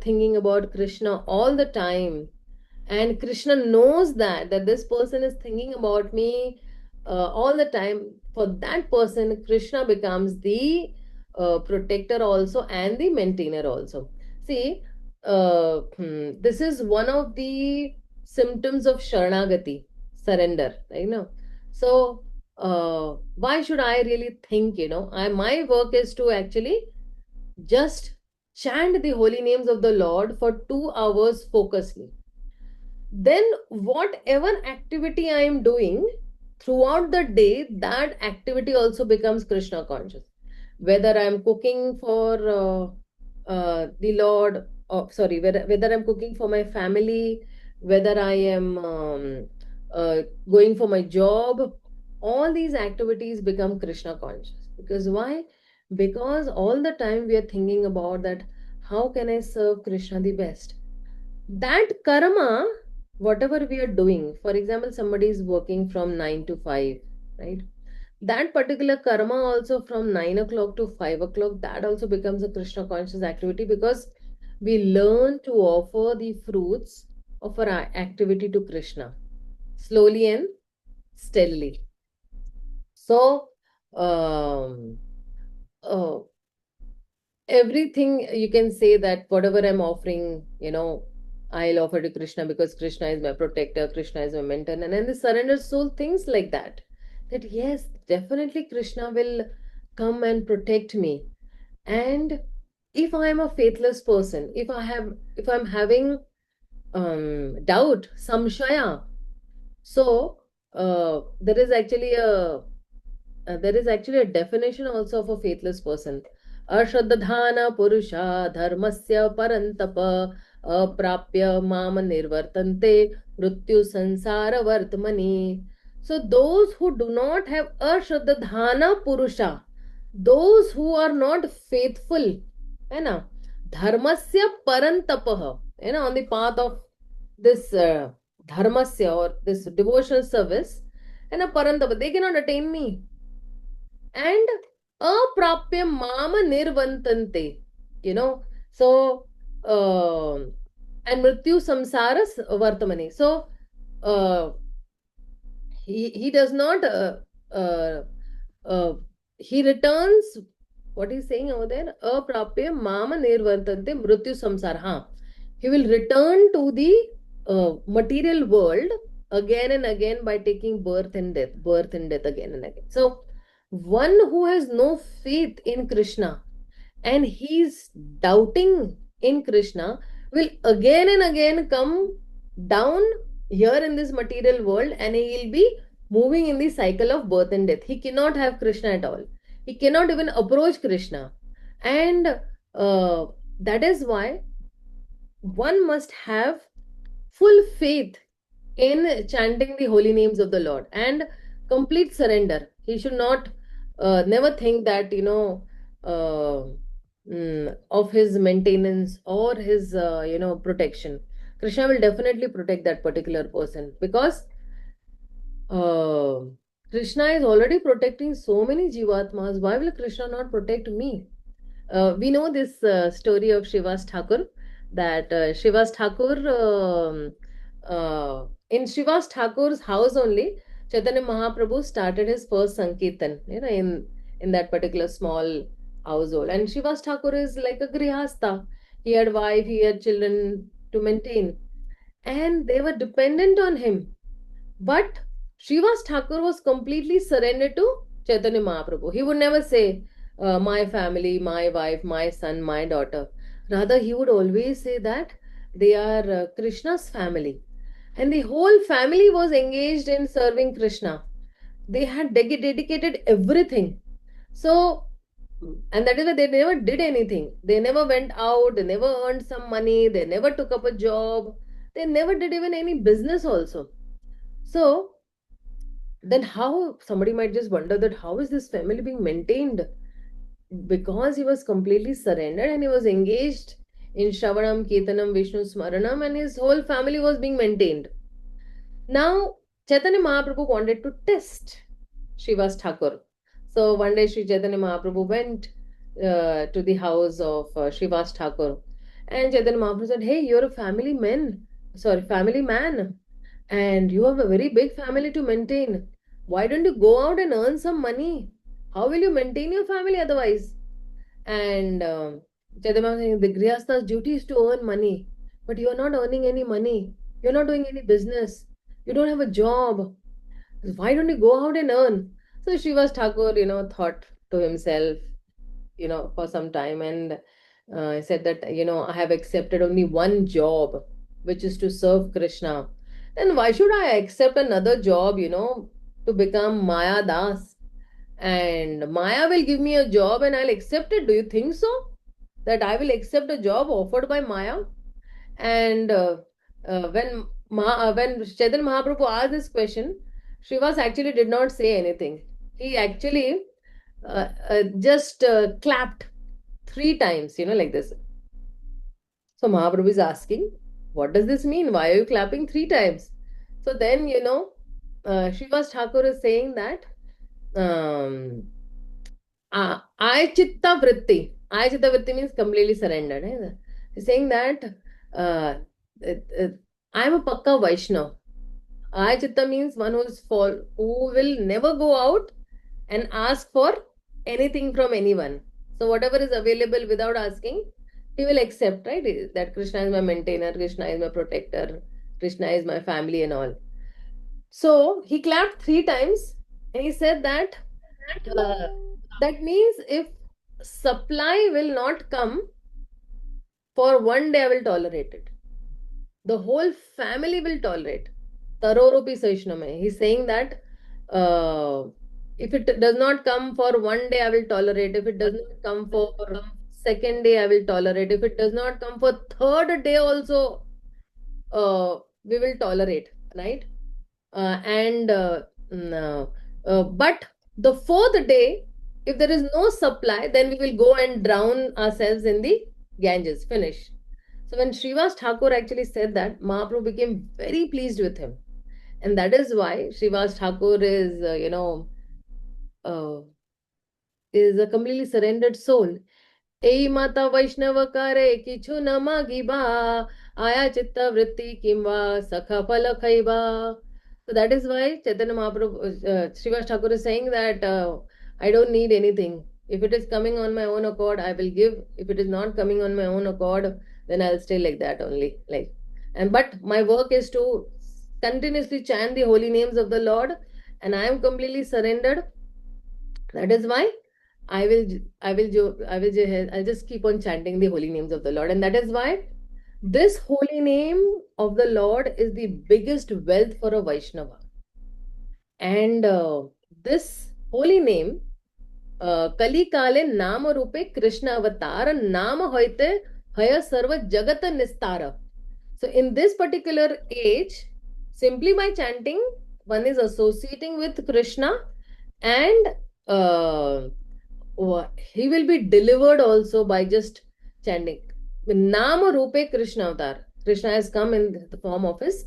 thinking about Krishna all the time, and Krishna knows that this person is thinking about me all the time. For that person, Krishna becomes the protector also and the maintainer also. See, this is one of the symptoms of Sharanagati, surrender, so why should I really think, my work is to actually just chant the holy names of the Lord for 2 hours focusedly. Then whatever activity I am doing throughout the day, that activity also becomes Krishna conscious. Whether I am cooking for the Lord, sorry, whether I'm cooking for my family, whether I am going for my job, all these activities become Krishna conscious. Because why? Because all the time we are thinking about that, how can I serve Krishna the best? That karma, whatever we are doing, for example, somebody is working from 9 to 5, right? That particular karma also from 9 o'clock to 5 o'clock, that also becomes a Krishna conscious activity because we learn to offer the fruits of our activity to Krishna slowly and steadily. So, um, uh, everything you can say that whatever I'm offering, I'll offer to Krishna because Krishna is my protector, Krishna is my mentor, and then the surrendered soul thinks like that. That yes, definitely Krishna will come and protect me. And if I am a faithless person, if I'm having doubt, samshaya, so there is actually a definition also of a faithless person. Ashraddhana purusha dharmasya parantapa aprapya mama nirvartante mrityu sansara vartmani. So those who do not have ashraddhana purusha, those who are not faithful, है ना, dharmasya parantapah, on the path of this dharmasya or this devotional service, and a parantapa, they cannot attain me. And aprapya mama nirvantante, so and mrityu samsaras vartamani. So uh, he does not uh, uh, he returns, what he's saying over there, aprapya mama nirvantante mrityu samsara, he will return to the material world again and again by taking birth and death again and again. So one who has no faith in Krishna and he's doubting in Krishna will again and again come down here in this material world, and he will be moving in the cycle of birth and death. He cannot have Krishna at all. He cannot even approach Krishna. And that is why one must have full faith in chanting the holy names of the Lord and complete surrender. He should not never think that, of his maintenance or his, protection. Krishna will definitely protect that particular person because uh, Krishna is already protecting so many Jivatmas. Why will Krishna not protect me? We know this story of Shiva's Thakur, that Shiva's Thakur, in Shiva's Thakur's house only, Chaitanya Mahaprabhu started his first Sankirtan, in that particular small household. And Shiva's Thakur is like a grihastha. He had wife, he had children to maintain, and they were dependent on him. But Srivas Thakur was completely surrendered to Chaitanya Mahaprabhu. He would never say, my family, my wife, my son, my daughter. Rather, he would always say that they are Krishna's family. And the whole family was engaged in serving Krishna. They had dedicated everything. So, and that is why they never did anything. They never went out, they never earned some money, they never took up a job, they never did even any business also. So, then how somebody might just wonder that how is this family being maintained? Because he was completely surrendered and he was engaged in Shravanam, Kirtanam, Vishnu Smaranam, and his whole family was being maintained. Now, Chaitanya Mahaprabhu wanted to test Shiva's Thakur. So one day Sri Chaitanya Mahaprabhu went to the house of Shiva's Thakur, and Chaitanya Mahaprabhu said, "Hey, you're a family man, and you have a very big family to maintain. Why don't you go out and earn some money? How will you maintain your family otherwise?" And Chaitanya Mahaprabhu saying, the Grihastha's duty is to earn money, but you are not earning any money. You're not doing any business. You don't have a job. Why don't you go out and earn? So Srivas Thakur, thought to himself, for some time, and said that, I have accepted only one job, which is to serve Krishna. Then why should I accept another job, to become Maya Das? And Maya will give me a job and I'll accept it. Do you think so? That I will accept a job offered by Maya? And when Chaitanya Mahaprabhu asked this question, Srivas actually did not say anything. He actually just clapped 3 times, like this. So Mahaprabhu is asking, what does this mean? Why are you clapping 3 times? So then, Srivas Thakur is saying that I chitta vritti. I chitta vritti means completely surrendered. He's saying that uh, I'm a pakka Vaishnav. I chitta means one who will never go out and ask for anything from anyone. So whatever is available without asking, he will accept, right? That Krishna is my maintainer, Krishna is my protector, Krishna is my family and all. So he clapped 3 times and he said that that means if supply will not come for one day, I will tolerate it. The whole family will tolerate. Tarorupi Saishname. He's saying that if it does not come for one day, I will tolerate. If it does not come for second day, I will tolerate. If it does not come for third day also, we will tolerate, right? But the fourth day, if there is no supply, then we will go and drown ourselves in the Ganges. Finish. So when Srivas Thakur actually said that, Mahaprabhu became very pleased with him. And that is why Srivas Thakur is a completely surrendered soul. Ei mata Vaishnava kare kichu na magiba, aya chitta vritti kimva sakha phala khaiba. So that is why Chaitanya Mahaprabhu, Srivas Thakur is saying that I don't need anything. If it is coming on my own accord, I will give. If it is not coming on my own accord, then I'll stay like that only. But my work is to continuously chant the holy names of the Lord, and I am completely surrendered. That is why I'll just keep on chanting the holy names of the Lord, and that is why this holy name of the Lord is the biggest wealth for a Vaishnava. And this holy name, Kali Kale Nama Rupe Krishna Avatar Nama Hoite Haya Sarva Jagat Nistara. So in this particular age, simply by chanting, one is associating with Krishna, and he will be delivered also by just chanting. Nama Rupe Krishna Avatar. Krishna has come in the form of his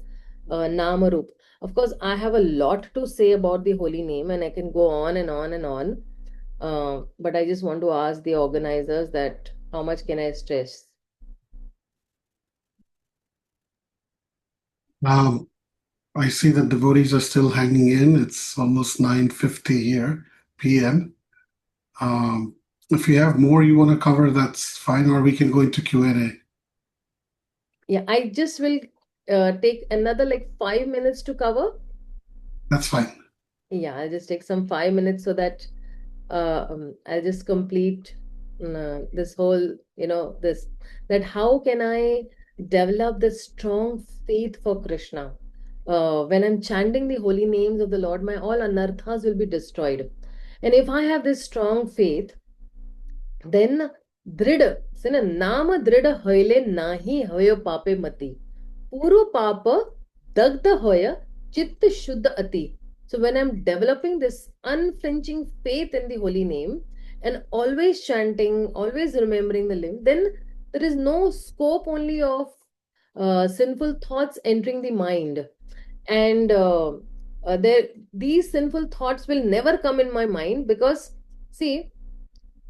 Nama Rup. Of course, I have a lot to say about the holy name, and I can go on and on and on. But I just want to ask the organizers that how much can I stress? Um, I see that devotees are still hanging in. It's almost 9:50 here, p.m. If you have more you want to cover, that's fine, or we can go into Q&A. Yeah, I just will take another like 5 minutes to cover. That's fine. Yeah, I'll just take some 5 minutes so that I'll just complete this whole, this that how can I develop this strong faith for Krishna? When I'm chanting the holy names of the Lord, my all anarthas will be destroyed. And if I have this strong faith, then दृढ़ से ना नाम दृढ़ होइले नाही होय पापे मति पूरो पाप दग्ध होय चित्त शुद्ध अति. So when I'm developing this unflinching faith in the holy name and always chanting, always remembering the name, then there is no scope only of sinful thoughts entering the mind. And these sinful thoughts will never come in my mind because, see,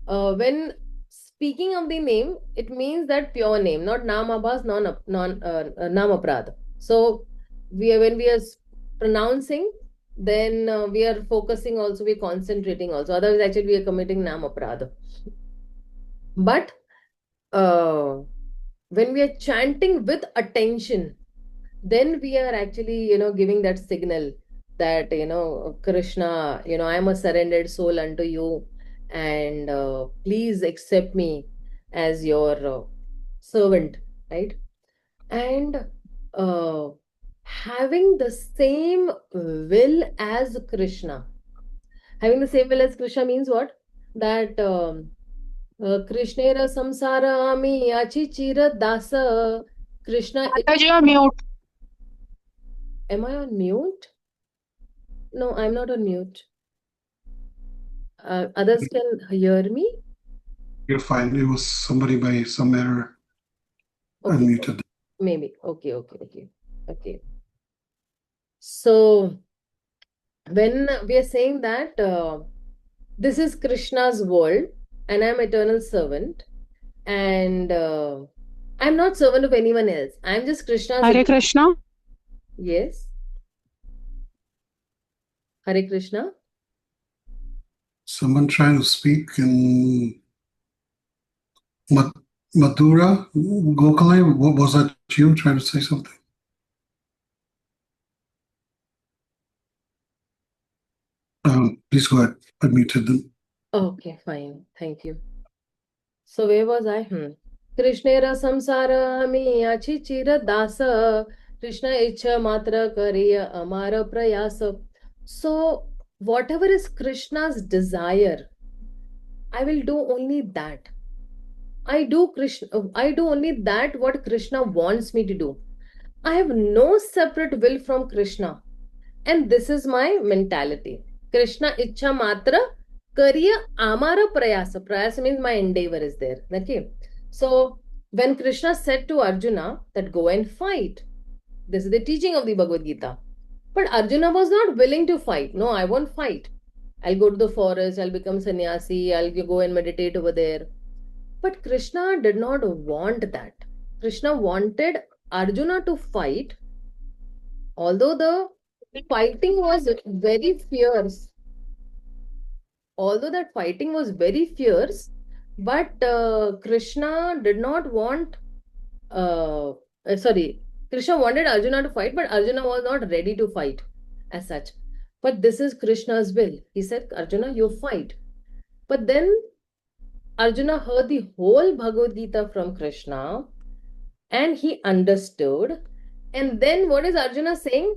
when speaking of the name, it means that pure name, not namabhas, namaprad. So when we are pronouncing, then we are focusing also, we are concentrating also. Otherwise, actually, we are committing namaprad. But when we are chanting with attention, then we are actually, giving that signal that, Krishna, I am a surrendered soul unto you, and please accept me as your servant, right? And uh, having the same will as Krishna. Having the same will as Krishna means what? That Krishnera samsara ami achi chira dasa. Krishna, Mataji, you're mute. am I on mute? No, I'm not on mute. Others can hear me? You're fine. It was somebody by some error Okay, unmuted. maybe. Okay. So when we are saying that this is Krishna's world and I'm eternal servant, and I'm not servant of anyone else. I'm just Krishna's. Hare Krishna. Yes. Hare Krishna. Someone trying to speak in Madhura Gokhale. What was that? You trying to say something? Please go ahead. Unmuted them. Okay, fine. Thank you. So where was I? Krishnera samsara mi achi chira dasa. Krishna ichha matra kariya amara prayasa. So whatever is Krishna's desire, I will do only that. I do only that what Krishna wants me to do. I have no separate will from Krishna. And this is my mentality. Krishna ichha matra kariya amara prayasa. Prayasa means my endeavor is there. Okay. So when Krishna said to Arjuna that go and fight, this is the teaching of the Bhagavad Gita. But Arjuna was not willing to fight. No, I won't fight. I'll go to the forest, I'll become sannyasi, I'll go and meditate over there. But Krishna did not want that. Krishna wanted Arjuna to fight, although the fighting was very fierce. Although that fighting was very fierce, but Krishna did not want, Krishna wanted Arjuna to fight, but Arjuna was not ready to fight as such. But this is Krishna's will. He said, Arjuna, you fight. But then Arjuna heard the whole Bhagavad Gita from Krishna and he understood. And then what is Arjuna saying?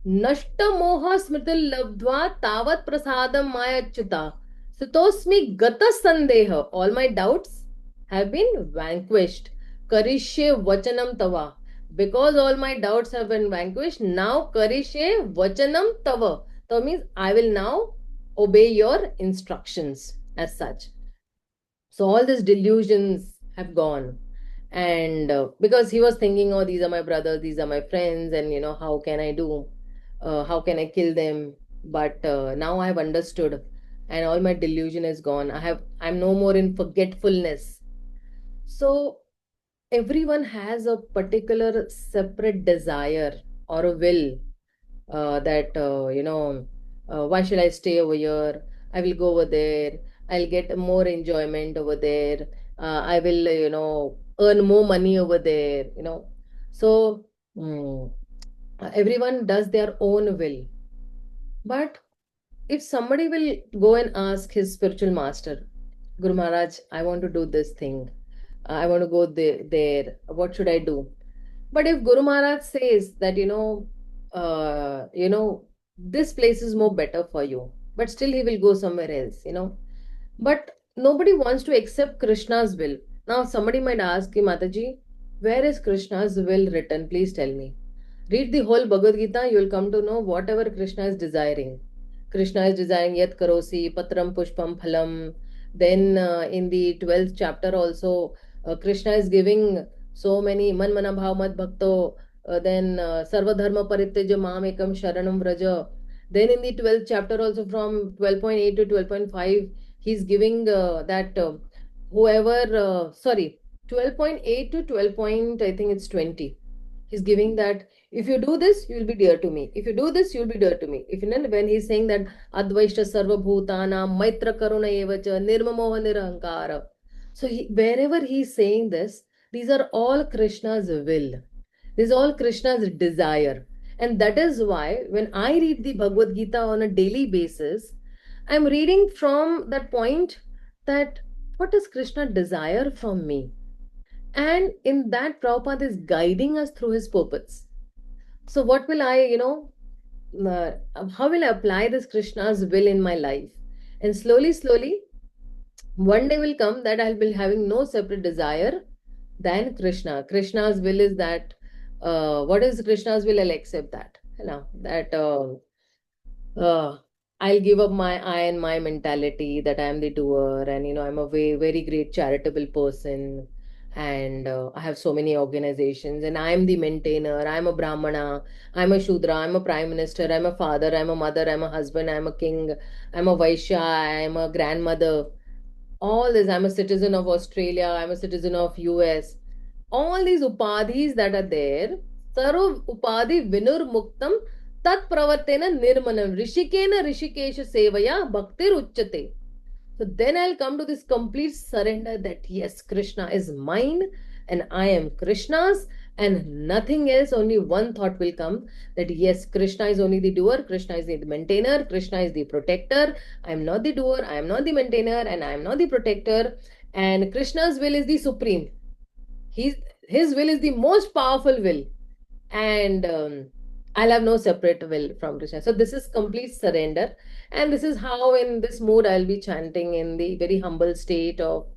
Nashta moha smritil labdva tavat prasadam mayachyuta sitosmi gata sandeha. All my doubts have been vanquished. Karishye vachanam tava. Because all my doubts have been vanquished, now karishye vachanam tava. That means I will now obey your instructions as such. So all these delusions have gone. And because he was thinking, oh, these are my brothers, these are my friends, and how can I do? how can I kill them? But now I have understood, and all my delusion is gone. I'm no more in forgetfulness. So everyone has a particular separate desire or a will, that why should I stay over here? I will go over there. I'll get more enjoyment over there. I will, earn more money over there. So mm, everyone does their own will. But if somebody will go and ask his spiritual master, Guru Maharaj, I want to do this thing. I want to go there. What should I do? But if Guru Maharaj says that, this place is more better for you, but still he will go somewhere else. But nobody wants to accept Krishna's will. Now, somebody might ask, Mataji, where is Krishna's will written? Please tell me. Read the whole Bhagavad Gita, you will come to know whatever Krishna is desiring. Krishna is desiring Yat Karosi, Patram Pushpam Phalam. Then in the 12th chapter also, Krishna is giving so many Man Mana Bhav Mad Bhakto, then Sarva Dharma Parityaja Mam Ekam Sharanam Vraja. Then in the 12th chapter also from 12.8 to 12.5, he's giving that whoever, sorry, 12.8 to 12 point, I think it's 20. He's giving that if you do this, you will be dear to me. If you do this, you will be dear to me. If you know, when he's saying that Advaishta Sarva Bhutana, Maitra Karuna Evacha, Nirmamoha Nirahankara. So wherever he's saying this, these are all Krishna's will. This is all Krishna's desire. And that is why when I read the Bhagavad Gita on a daily basis, I'm reading from that point that what does Krishna desire from me? And in that, Prabhupada is guiding us through his purpose. So, what will I, how will I apply this Krishna's will in my life? And slowly, slowly, one day will come that I'll be having no separate desire than Krishna. Krishna's will is that, what is Krishna's will? I'll accept that. That uh, I'll give up my I and my mentality that I am the doer, and I'm a very great charitable person, and I have so many organizations, and I am the maintainer. I'm a Brahmana, I'm a Shudra, I'm a prime minister, I'm a father, I'm a mother, I'm a husband, I'm a king, I'm a Vaishya, I'm a grandmother. All this, I'm a citizen of Australia, I'm a citizen of US. All these upadhis that are there, sarv upadhi vinur muktam tat pravartena nirmanam rishikena rishikesha sevaya bhaktir uchyate. So then I'll come to this complete surrender that yes, Krishna is mine and I am Krishna's, and nothing else. Only one thought will come that yes, Krishna is only the doer, Krishna is the maintainer, Krishna is the protector. I am not the doer, I am not the maintainer, and I am not the protector. And Krishna's will is the supreme. He's, his will is the most powerful will, and I'll have no separate will from Krishna. So this is complete surrender, and this is how, in this mood, I'll be chanting in the very humble state of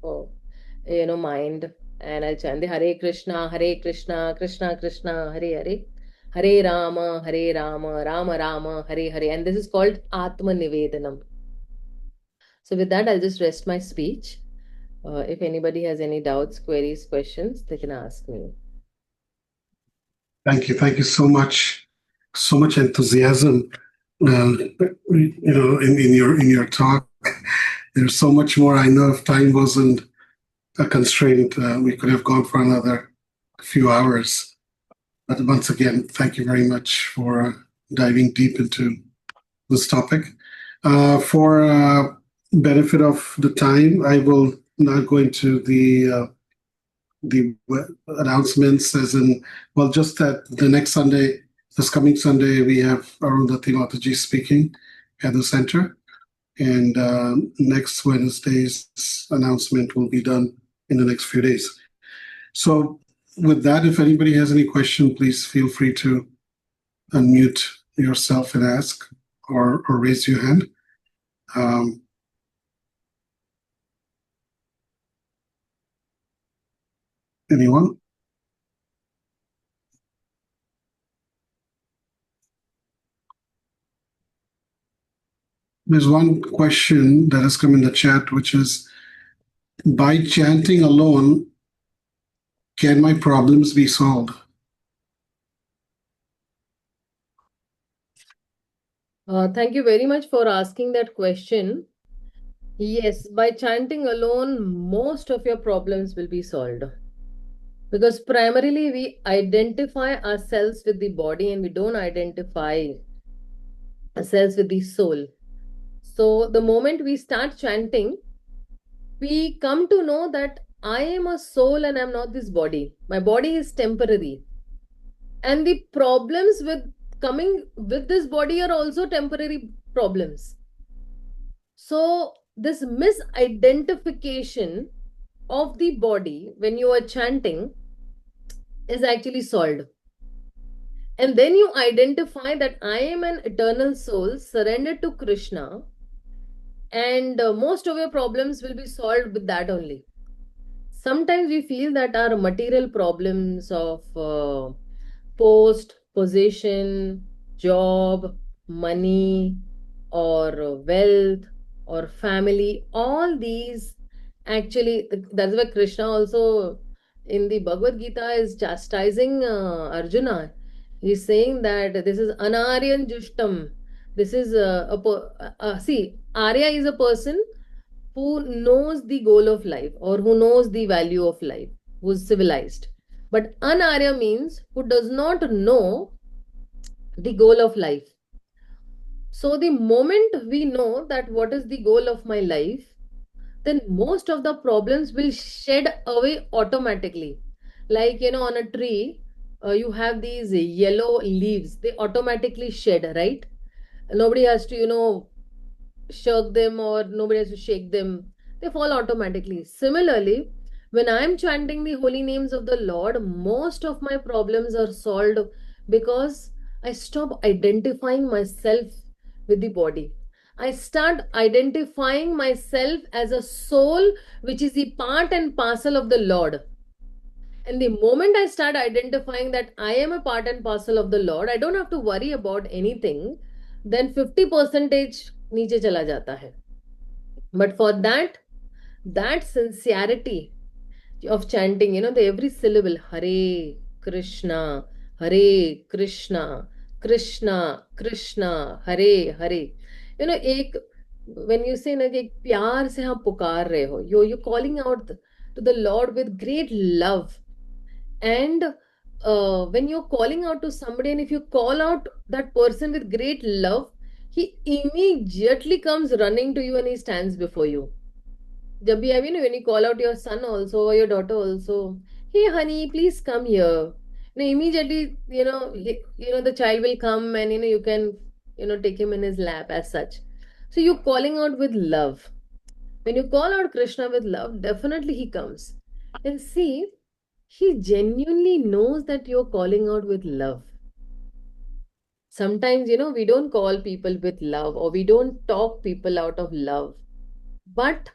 mind, and I'll chant the Hare Krishna, Krishna Krishna, Hare Hare, Hare Rama, Rama Rama, Hare Hare, and this is called Atma Nivedanam. So with that, I'll just rest my speech. If anybody has any doubts, queries, questions, they can ask me. Thank you. Thank you so much. So much enthusiasm, in your talk. There's so much more. I know if time wasn't a constraint, we could have gone for another few hours. But once again, thank you very much for diving deep into this topic. For benefit of the time, I will not go into the announcements, as in, well, just that the next Sunday, this coming Sunday, we have Arundhati Mataji speaking at the center. And next Wednesday's announcement will be done in the next few days. So with that, if anybody has any question, please feel free to unmute yourself and ask, or raise your hand. Anyone? There's one question that has come in the chat, which is, by chanting alone, can my problems be solved? Thank you very much for asking that question. Yes, by chanting alone, most of your problems will be solved. Because primarily we identify ourselves with the body and we don't identify ourselves with the soul. So the moment we start chanting, we come to know that I am a soul and I'm not this body. My body is temporary. And the problems with coming with this body are also temporary problems. So, this misidentification of the body when you are chanting is actually solved. And then you identify that I am an eternal soul surrendered to Krishna, and most of your problems will be solved with that only. Sometimes we feel that our material problems of post, position, job, money, or wealth, or family, all these actually, that's why Krishna also in the Bhagavad Gita is chastising Arjuna. He's saying that this is anaryan jushtam. This is see, Arya is a person who knows the goal of life or who knows the value of life, who's civilized. But anarya means who does not know the goal of life. So the moment we know that what is the goal of my life, then most of the problems will shed away automatically. Like, on a tree, you have these yellow leaves, they automatically shed, right? Nobody has to, shirk them or nobody has to shake them. They fall automatically. Similarly, when I'm chanting the holy names of the Lord, most of my problems are solved because I stop identifying myself with the body. I start identifying myself as a soul which is the part and parcel of the Lord. And the moment I start identifying that I am a part and parcel of the Lord, I don't have to worry about anything, then 50 percentage नीचे चला जाता है. But for that sincerity of chanting, the every syllable, Hare Krishna, Hare Krishna, Krishna Krishna, Hare Hare. एक when you say ना कि एक प्यार से आप पुकार रहे हो, you're calling out to the Lord with great love. And when you're calling out to somebody, and if you call out that person with great love, he immediately comes running to you and he stands before you. जब भी I mean when you call out your son also or your daughter also, hey honey, please come here. Immediately, the child will come and you can, take him in his lap as such. So you're calling out with love. When you call out Krishna with love, definitely he comes. And see, he genuinely knows that you're calling out with love. Sometimes, we don't call people with love or we don't talk people out of love. But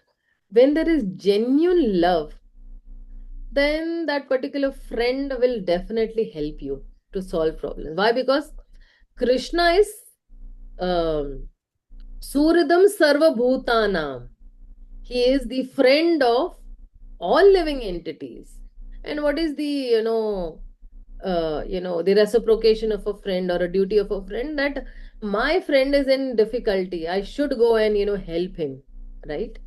when there is genuine love, then that particular friend will definitely help you to solve problems. Why? Because Krishna is Suridam Sarva Bhutanam. He is the friend of all living entities. And what is the, the reciprocation of a friend or a duty of a friend? That my friend is in difficulty. I should go and, help him, right?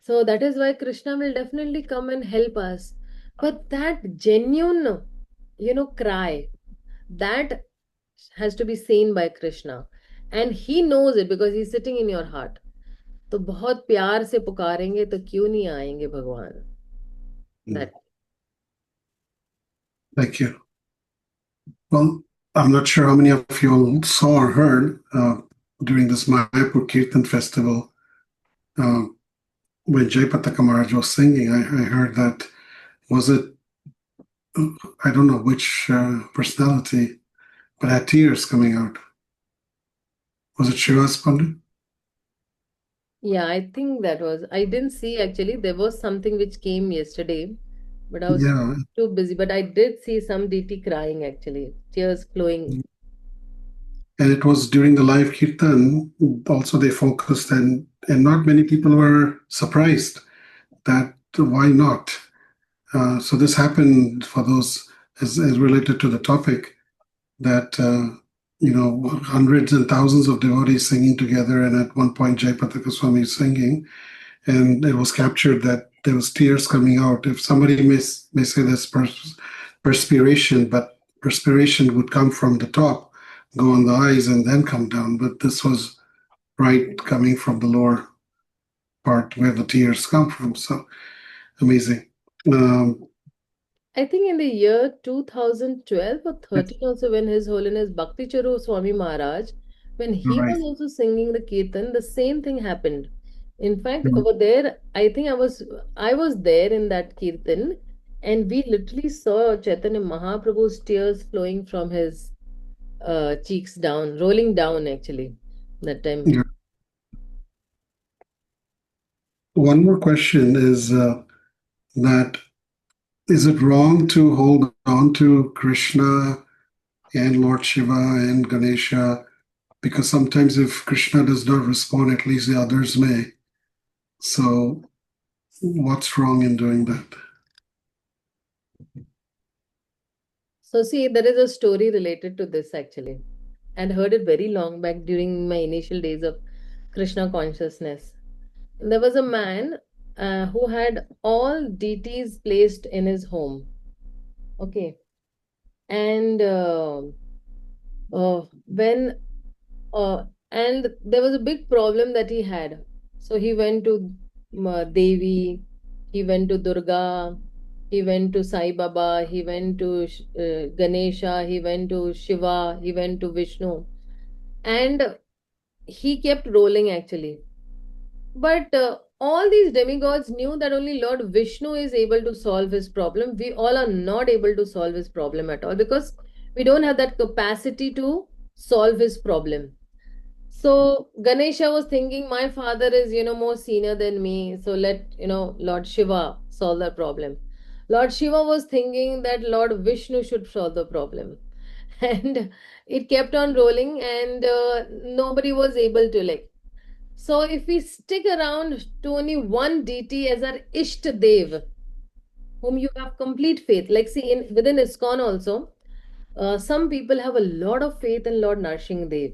So that is why Krishna will definitely come and help us. But that genuine, cry, that has to be seen by Krishna. And he knows it because he's sitting in your heart. तो बहुत प्यार से पुकारेंगे तो क्यों नहीं आएंगे भगवान. That Thank you. Well, I'm not sure how many of you all saw or heard during this Mayapur Kirtan festival when Jai Pataka Maharaj was singing. I heard that, was it, I don't know which personality, but had tears coming out. Was it Shivas Pandit? Yeah, I think that was. I didn't see actually. There was something which came yesterday, but I was Yeah, too busy. But I did see some DT crying actually, tears flowing. and it was during the live kirtan. Also, they focused, and not many people were surprised that why not. So this happened for those as related to the topic that hundreds and thousands of devotees singing together. And at one point, Jayapataka Swami is singing, and it was captured that there was tears coming out. If somebody may say there's perspiration, but perspiration would come from the top, go on the eyes, and then come down. But this was right coming from the lower part where the tears come from. So amazing. Um, I think in the year 2012 or 13 also, when His Holiness Bhakti Charu Swami Maharaj, when he right. was also singing the kirtan, the same thing happened. In fact, over there, I think I was there in that kirtan, and we literally saw Chaitanya Mahaprabhu's tears flowing from his cheeks down, rolling down actually that time. Yeah. One more question is that is it wrong to hold on to Krishna and Lord Shiva and Ganesha? Because sometimes if Krishna does not respond, at least the others may. So, what's wrong in doing that? So see, there is a story related to this actually, and heard it very long back during my initial days of Krishna consciousness. There was a man who had all deities placed in his home. Okay. And when and there was a big problem that he had. So he went to Devi, he went to Durga, he went to Sai Baba, he went to Ganesha, he went to Shiva, he went to Vishnu, and he kept rolling actually. But all these demigods knew that only Lord Vishnu is able to solve his problem. We all are not able to solve his problem at all because we don't have that capacity to solve his problem. So Ganesha was thinking, my father is, more senior than me. So let, Lord Shiva solve the problem. Lord Shiva was thinking that Lord Vishnu should solve the problem. And it kept on rolling, and nobody was able to, like, so if we stick around to only one deity as our Ishta Dev, whom you have complete faith, like see in within ISKCON also, some people have a lot of faith in Lord Narsingh Dev.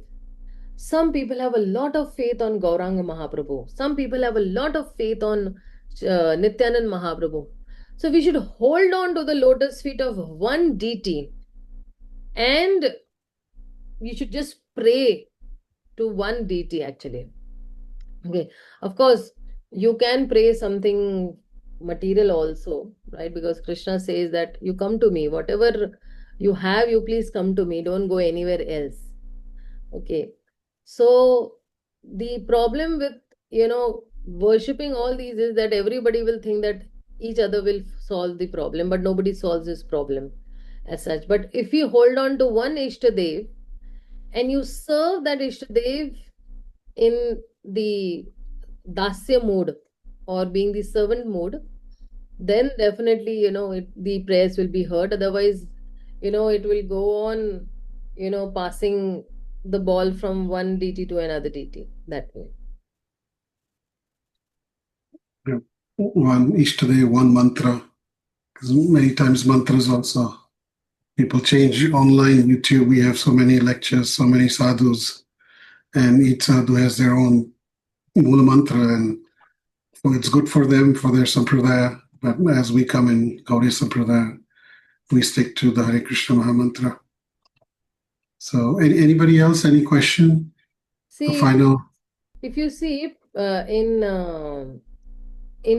Some people have a lot of faith on Gauranga Mahaprabhu. Some people have a lot of faith on Nityanand Mahaprabhu. So we should hold on to the lotus feet of one deity, and we should just pray to one deity actually. Okay, of course, you can pray something material also, right? Because Krishna says that you come to me, whatever you have, you please come to me, don't go anywhere else. Okay, so the problem with, worshipping all these is that everybody will think that each other will solve the problem, but nobody solves this problem as such. But if you hold on to one Ishtadev and you serve that Ishtadev in the dasya mode or being the servant mode, then definitely, the prayers will be heard. Otherwise, it will go on, passing the ball from one deity to another deity that way. One Ishtadev, one mantra. Because many times mantras also, people change online, YouTube. We have so many lectures, so many sadhus, and each sadhu has their own mula mantra, and so it's good for them, for their sampradaya. But as we come in Gauri Sampradaya, we stick to the Hare Krishna Maha Mantra. So, anybody else? Any question? The See, final. if you see in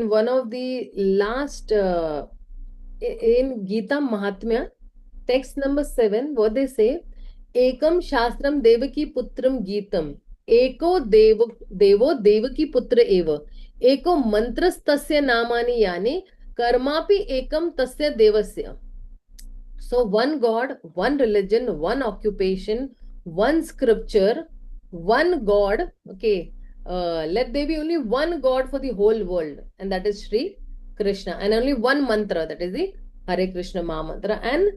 one of the last in Gita Mahatmya, text number 7, what they say, Ekam Shastram Devaki Putram Geetam, Eko Devo Devaki Putra Eva, Eko Mantras Tasya Namani Yani, Karmapi Ekam Tasya Devasya. So, one God, one religion, one occupation, one scripture, one God. Okay, let there be only one God for the whole world, and that is Sri Krishna, and only one mantra, that is the Hare Krishna Maha Mantra, and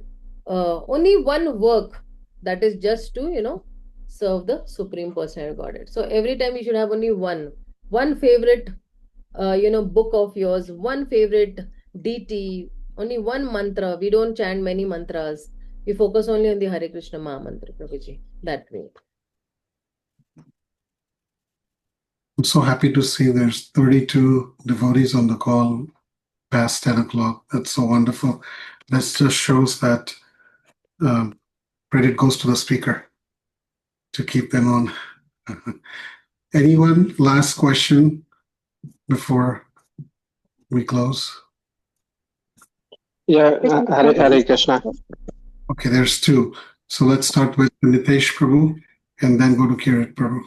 only one work, that is just to, serve the Supreme Personality of Godhead. So, every time you should have only one favorite book of yours, one favorite deity, only one mantra. We don't chant many mantras. We focus only on the Hare Krishna Maha Mantra, Prabhuji, that way. I'm so happy to see there's 32 devotees on the call past 10 o'clock. That's so wonderful. That just shows that credit goes to the speaker to keep them on. Anyone? Last question before we close? Yeah, Hare Krishna. Okay, there's two. So let's start with Nitesh Prabhu and then go to Kirit Prabhu.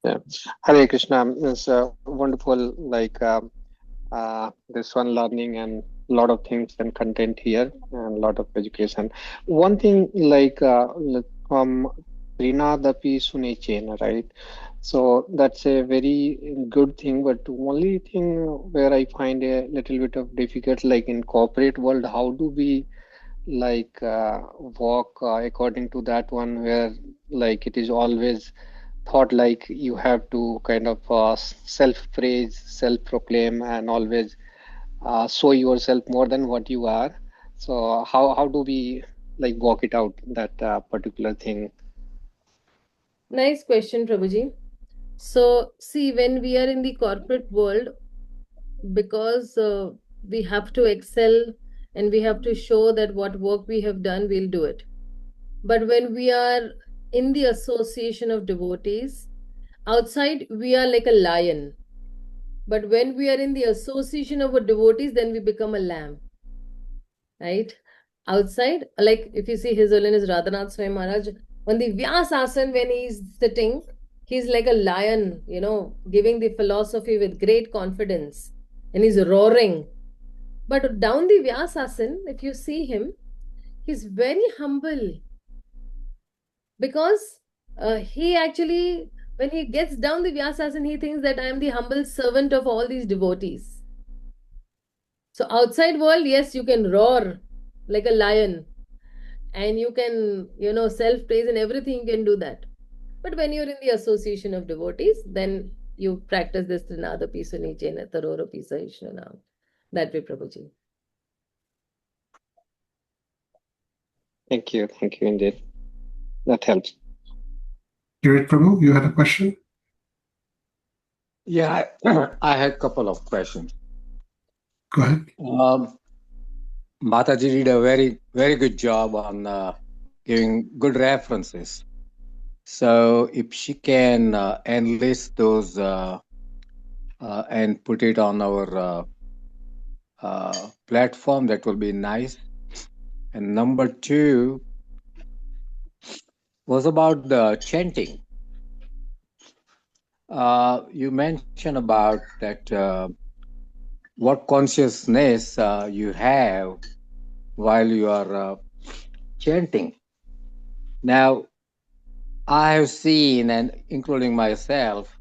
Yeah, Hare Krishna is wonderful. This one learning and a lot of things and content here and a lot of education. One thing from Prinadapi Sunechena, right? So that's a very good thing. But only thing where I find a little bit of difficult, like in corporate world, how do we walk according to that one where like it is always thought like you have to kind of self-praise, self-proclaim, and always show yourself more than what you are. So how do we like walk it out that particular thing? Nice question, Prabhuji. So, see, when we are in the corporate world, because we have to excel and we have to show that what work we have done, we'll do it. But when we are in the association of devotees, outside we are like a lion. But when we are in the association of devotees, then we become a lamb. Right? Outside, like if you see His Holiness Radhanath Swami Maharaj, on the Vyasasana, when he's sitting, he's like a lion, giving the philosophy with great confidence. And he's roaring. But down the Vyasasana, if you see him, he's very humble. Because he actually, when he gets down the Vyasasana, he thinks that I am the humble servant of all these devotees. So outside world, yes, you can roar like a lion and you can, self-praise and everything, you can do that. But when you're in the association of devotees, then you practice this Trinada Pisa Nichena Tarora Pisa Ishnana. That way, Prabhuji. Thank you indeed. That helps. Kirit Prabhu, you had a question? Yeah, I had a couple of questions. Go ahead. Mataji did a very, very good job on giving good references. So if she can enlist those and put it on our platform, that will be nice. And number two was about the chanting. You mentioned about that what consciousness you have while you are chanting. Now, I have seen, and including myself,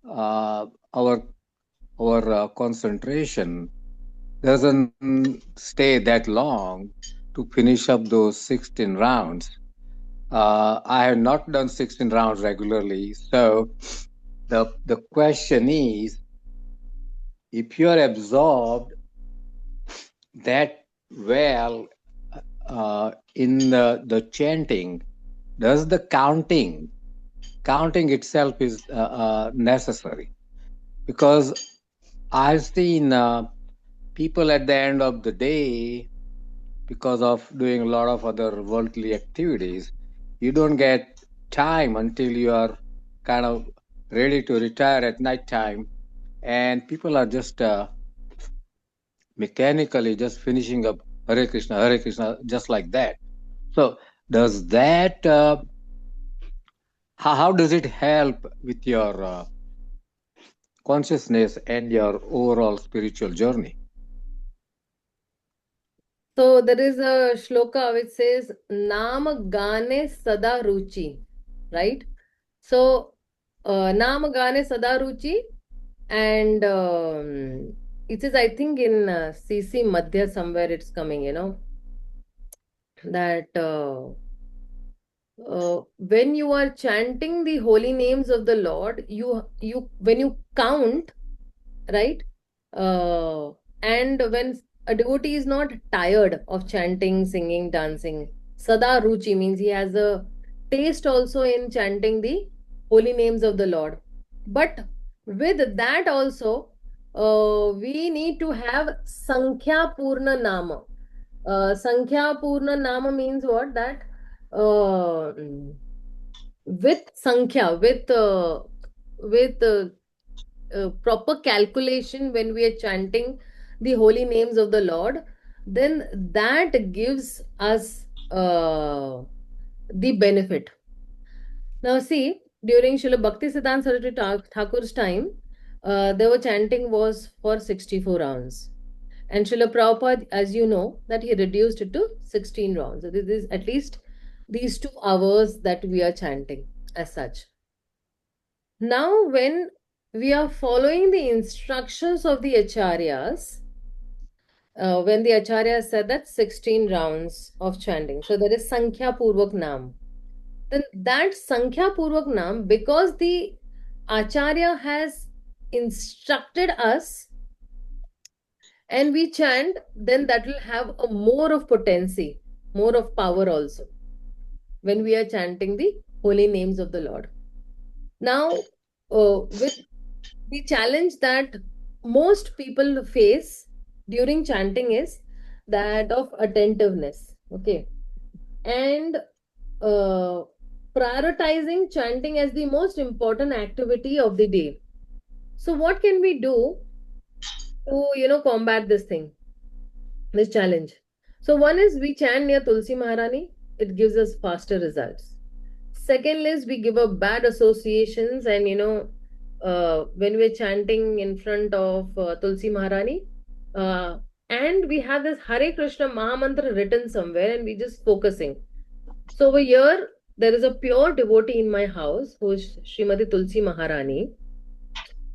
our concentration doesn't stay that long to finish up those 16 rounds. I have not done 16 rounds regularly, so the question is, if you are absorbed that well in the chanting, does the counting itself is necessary? Because I've seen people at the end of the day, because of doing a lot of other worldly activities, you don't get time until you are kind of ready to retire at night time, and people are just mechanically just finishing up Hare Krishna, just like that. So does that, how does it help with your consciousness and your overall spiritual journey? So there is a shloka which says Naam Gane Sada Ruchi, right? So Naam Gane Sada Ruchi, and it is, I think, in CC Madhya somewhere it's coming, that when you are chanting the holy names of the Lord, you when you count, right? And when a devotee is not tired of chanting, singing, dancing, Sada Ruchi means he has a taste also in chanting the holy names of the Lord. But with that also, we need to have Sankhya Purna Nama. Sankhya Purna Nama means what? That uh, with Sankhya, with proper calculation when we are chanting the holy names of the Lord, then that gives us the benefit. Now, see, during Srila Bhakti Siddhanta Saraswati Thakur's time, their chanting was for 64 rounds. And Srila Prabhupada, as you know, that he reduced it to 16 rounds. So this is at least these 2 hours that we are chanting as such. Now, when we are following the instructions of the acharyas, when the acharya said that 16 rounds of chanting, so there is Sankhya Purvak Nam. Then that Sankhya Purvak Nam, because the acharya has instructed us and we chant, then that will have a more of potency, more of power also when we are chanting the holy names of the Lord. Now, with the challenge that most people face during chanting is that of attentiveness. Okay. And uh, prioritizing chanting as the most important activity of the day. So, what can we do to, combat this thing, this challenge? So, one is we chant near Tulsi Maharani, it gives us faster results. Second is we give up bad associations, and when we're chanting in front of Tulsi Maharani, uh, and we have this Hare Krishna Mahamantra written somewhere, and we just focusing. So over here, there is a pure devotee in my house who is Srimati Tulsi Maharani,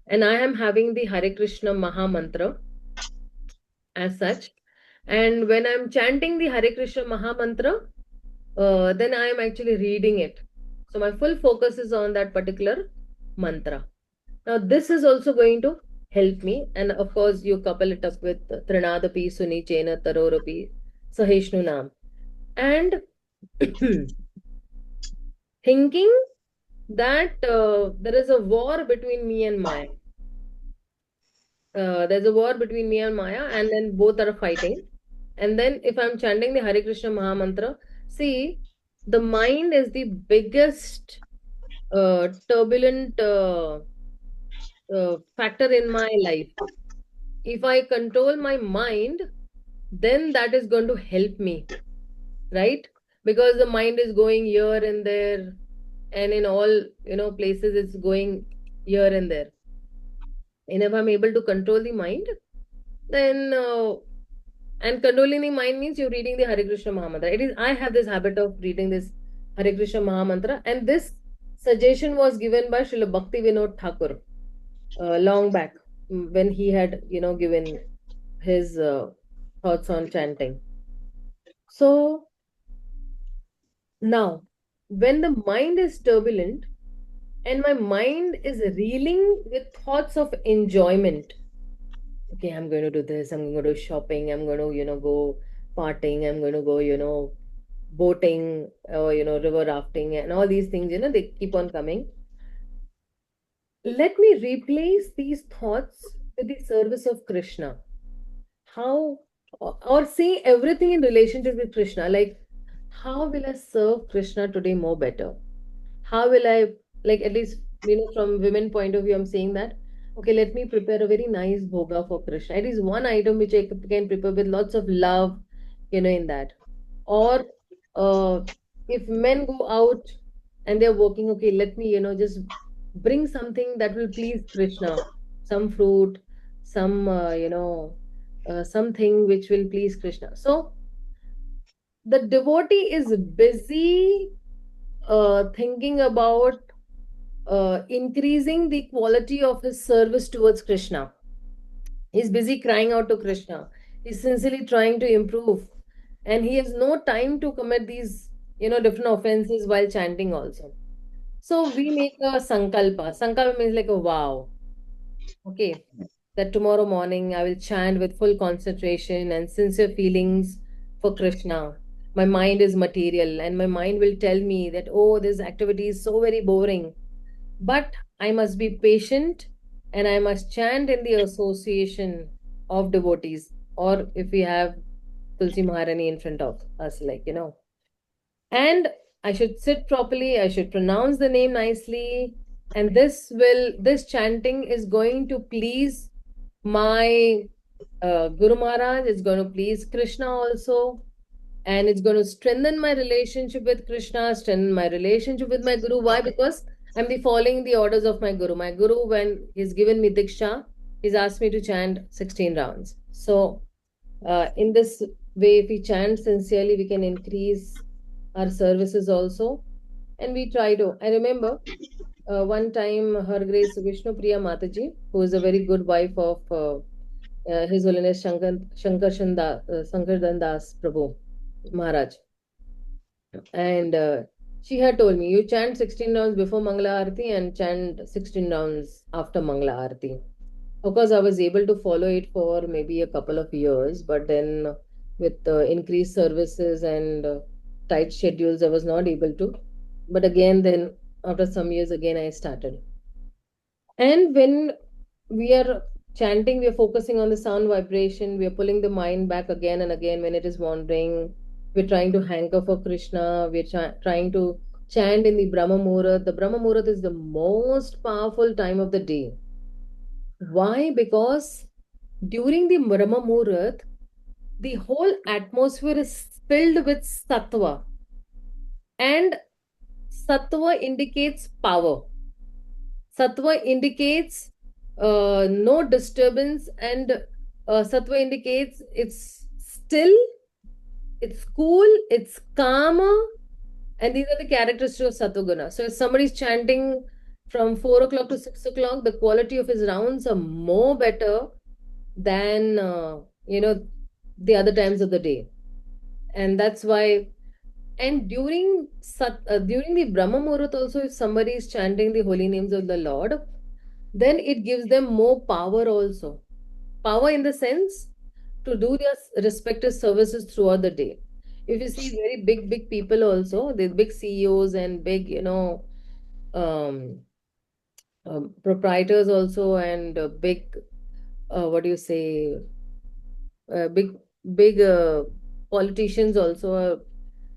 and I am having the Hare Krishna Mahamantra as such. And when I'm chanting the Hare Krishna Mahamantra, then I am actually reading it. So my full focus is on that particular mantra. Now this is also going to help me, and of course you couple it up with Trinadapi Suni Chena Tarorapi Saheshnu Nam. And thinking that there is a war between me and Maya. There's a war between me and Maya, and then both are fighting. And then if I'm chanting the Hare Krishna Mahamantra, see, the mind is the biggest turbulent factor in my life. If I control my mind, then that is going to help me, right? Because the mind is going here and there, and in all places it's going here and there. And if I'm able to control the mind, then and controlling the mind means you're reading the Hare Krishna Mahamantra. It is I have this habit of reading this Hare Krishna Mahamantra, and this suggestion was given by Srila Bhakti Vinod Thakur long back when he had given his thoughts on chanting. So now, when the mind is turbulent and my mind is reeling with thoughts of enjoyment, okay, I'm going to do this, I'm going to do shopping, I'm going to, go partying, I'm going to go, boating or, river rafting and all these things, they keep on coming. Let me replace these thoughts with the service of Krishna. How, or see everything in relationship with Krishna, like how will I serve Krishna today more better? How will I, like, at least, from women point of view, I'm saying that, okay, let me prepare a very nice bhoga for Krishna. It is one item which I can prepare with lots of love, in that. Or if men go out and they're working, okay, let me, just bring something that will please Krishna, some fruit, some, something which will please Krishna. So the devotee is busy thinking about increasing the quality of his service towards Krishna. He's busy crying out to Krishna. He's sincerely trying to improve. And he has no time to commit these, different offenses while chanting also. So we make a sankalpa. Sankalpa means like a vow. Okay. That tomorrow morning I will chant with full concentration and sincere feelings for Krishna. my mind is material, and my mind will tell me that, oh, this activity is so very boring. But I must be patient, and I must chant in the association of devotees, or if we have Tulsi Maharani in front of us, and I should sit properly, I should pronounce the name nicely, and this chanting is going to please my Guru Maharaj, it's going to please Krishna also, and it's going to strengthen my relationship with Krishna, strengthen my relationship with my Guru. Why? Because I'm following the orders of my Guru. My Guru, when he's given me Diksha, he's asked me to chant 16 rounds. So, in this way, if we chant sincerely, we can increase our services also. And we try to. I remember one time Her Grace Vishnu Priya Mataji, who is a very good wife of His Holiness Shankar Das Prabhu Maharaj. And she had told me, you chant 16 rounds before Mangala Arati and chant 16 rounds after Mangala Arati. Of course, I was able to follow it for maybe a couple of years, but then with increased services and tight schedules, I was not able to. But again, then after some years, again, I started. And when we are chanting, we are focusing on the sound vibration, we are pulling the mind back again and again when it is wandering. We're trying to hanker for Krishna, we're trying to chant in the Brahma Muhurat. The Brahma Muhurat is the most powerful time of the day. Why? Because during the Brahma Muhurat, the whole atmosphere is filled with sattva, and sattva indicates power. Sattva indicates no disturbance, and sattva indicates it's still, it's cool, it's calmer, and these are the characteristics of sattva-guna. So if somebody is chanting from 4 o'clock to 6 o'clock, the quality of his rounds are more better than the other times of the day. And that's why. And during the Brahma Muhurat also, if somebody is chanting the holy names of the Lord, then it gives them more power also. Power in the sense to do their respective services throughout the day. If you see very big people also, the big CEOs and big, um, proprietors also, and big, what do you say, big politicians also,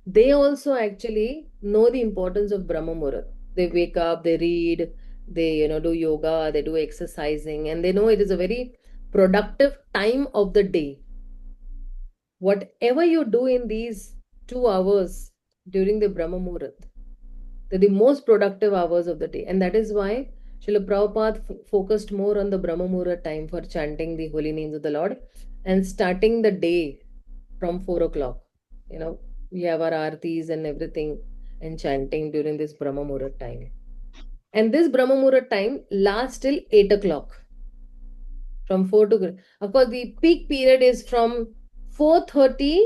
they also actually know the importance of Brahma Muhurat. They wake up, they read, they do yoga, they do exercising, and they know it is a very productive time of the day. Whatever you do in these 2 hours during the Brahma Muhurat, they're the most productive hours of the day. And that is why Srila Prabhupada focused more on the Brahma Muhurat time for chanting the holy names of the Lord and starting the day from 4 o'clock. We have our aartis and everything and chanting during this Brahma Muhurat time. And this Brahma Muhurat time lasts till 8 o'clock. From 4 to... Of course, the peak period is from 4:30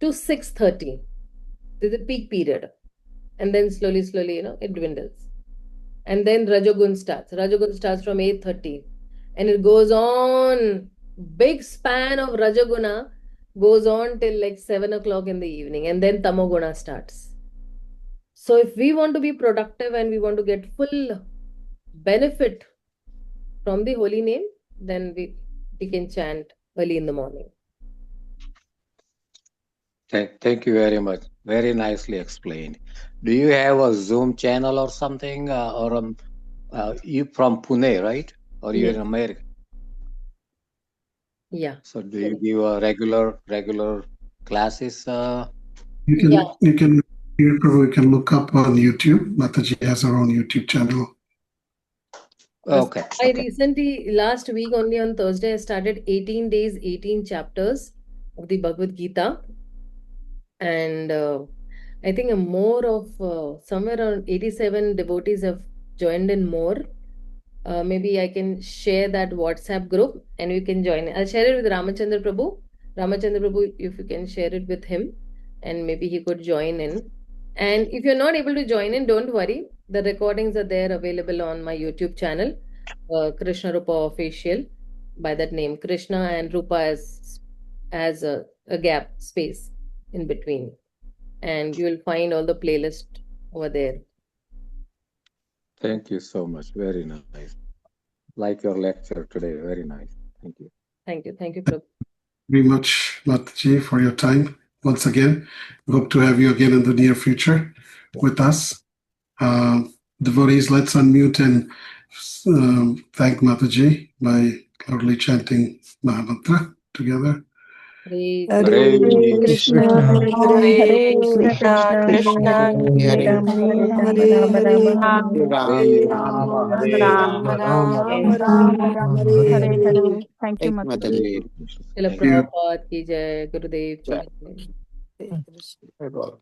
to 6:30. This is the peak period. And then slowly, it dwindles. And then Rajagun starts. Rajagun starts from 8:30. And it goes on. Big span of Rajaguna goes on till like 7 o'clock in the evening. And then Tamoguna starts. So if we want to be productive and we want to get full benefit from the holy name, then we can chant early in the morning. Thank you very much. Very nicely explained. Do you have a Zoom channel or something? You from Pune, right? Or you're in America? Yeah. So do you give a regular classes? You can look up on YouTube. Mataji has her own YouTube channel. Okay. I recently, last week only on Thursday, I started 18 days, 18 chapters of the Bhagavad Gita. And I think more of somewhere around 87 devotees have joined in more. Maybe I can share that WhatsApp group and you can join. I'll share it with Ramachandra Prabhu. Ramachandra Prabhu, if you can share it with him, and maybe he could join in. And if you're not able to join in, don't worry. The recordings are there available on my YouTube channel, Krishna Rupa Official, by that name. Krishna and Rupa as a gap space in between. and you will find all the playlist over there. Thank you so much. Very nice. Like your lecture today. Very nice. Thank you. Thank you. Thank you, Prabhu. Very much, Mataji, for your time once again. We hope to have you again in the near future with us. Devotees, let's unmute and thank Mataji by loudly chanting Mahamantra together. Hare Hare Krishna, Hare Krishna, Krishna Krishna, Hare Hare, Hare Rama, Hare Rama Rama, Rama, Rama Hare Hare. Thank you, Mataji. Srila Prabhupada ki jai, Gurudev ki jai. Hare Krishna.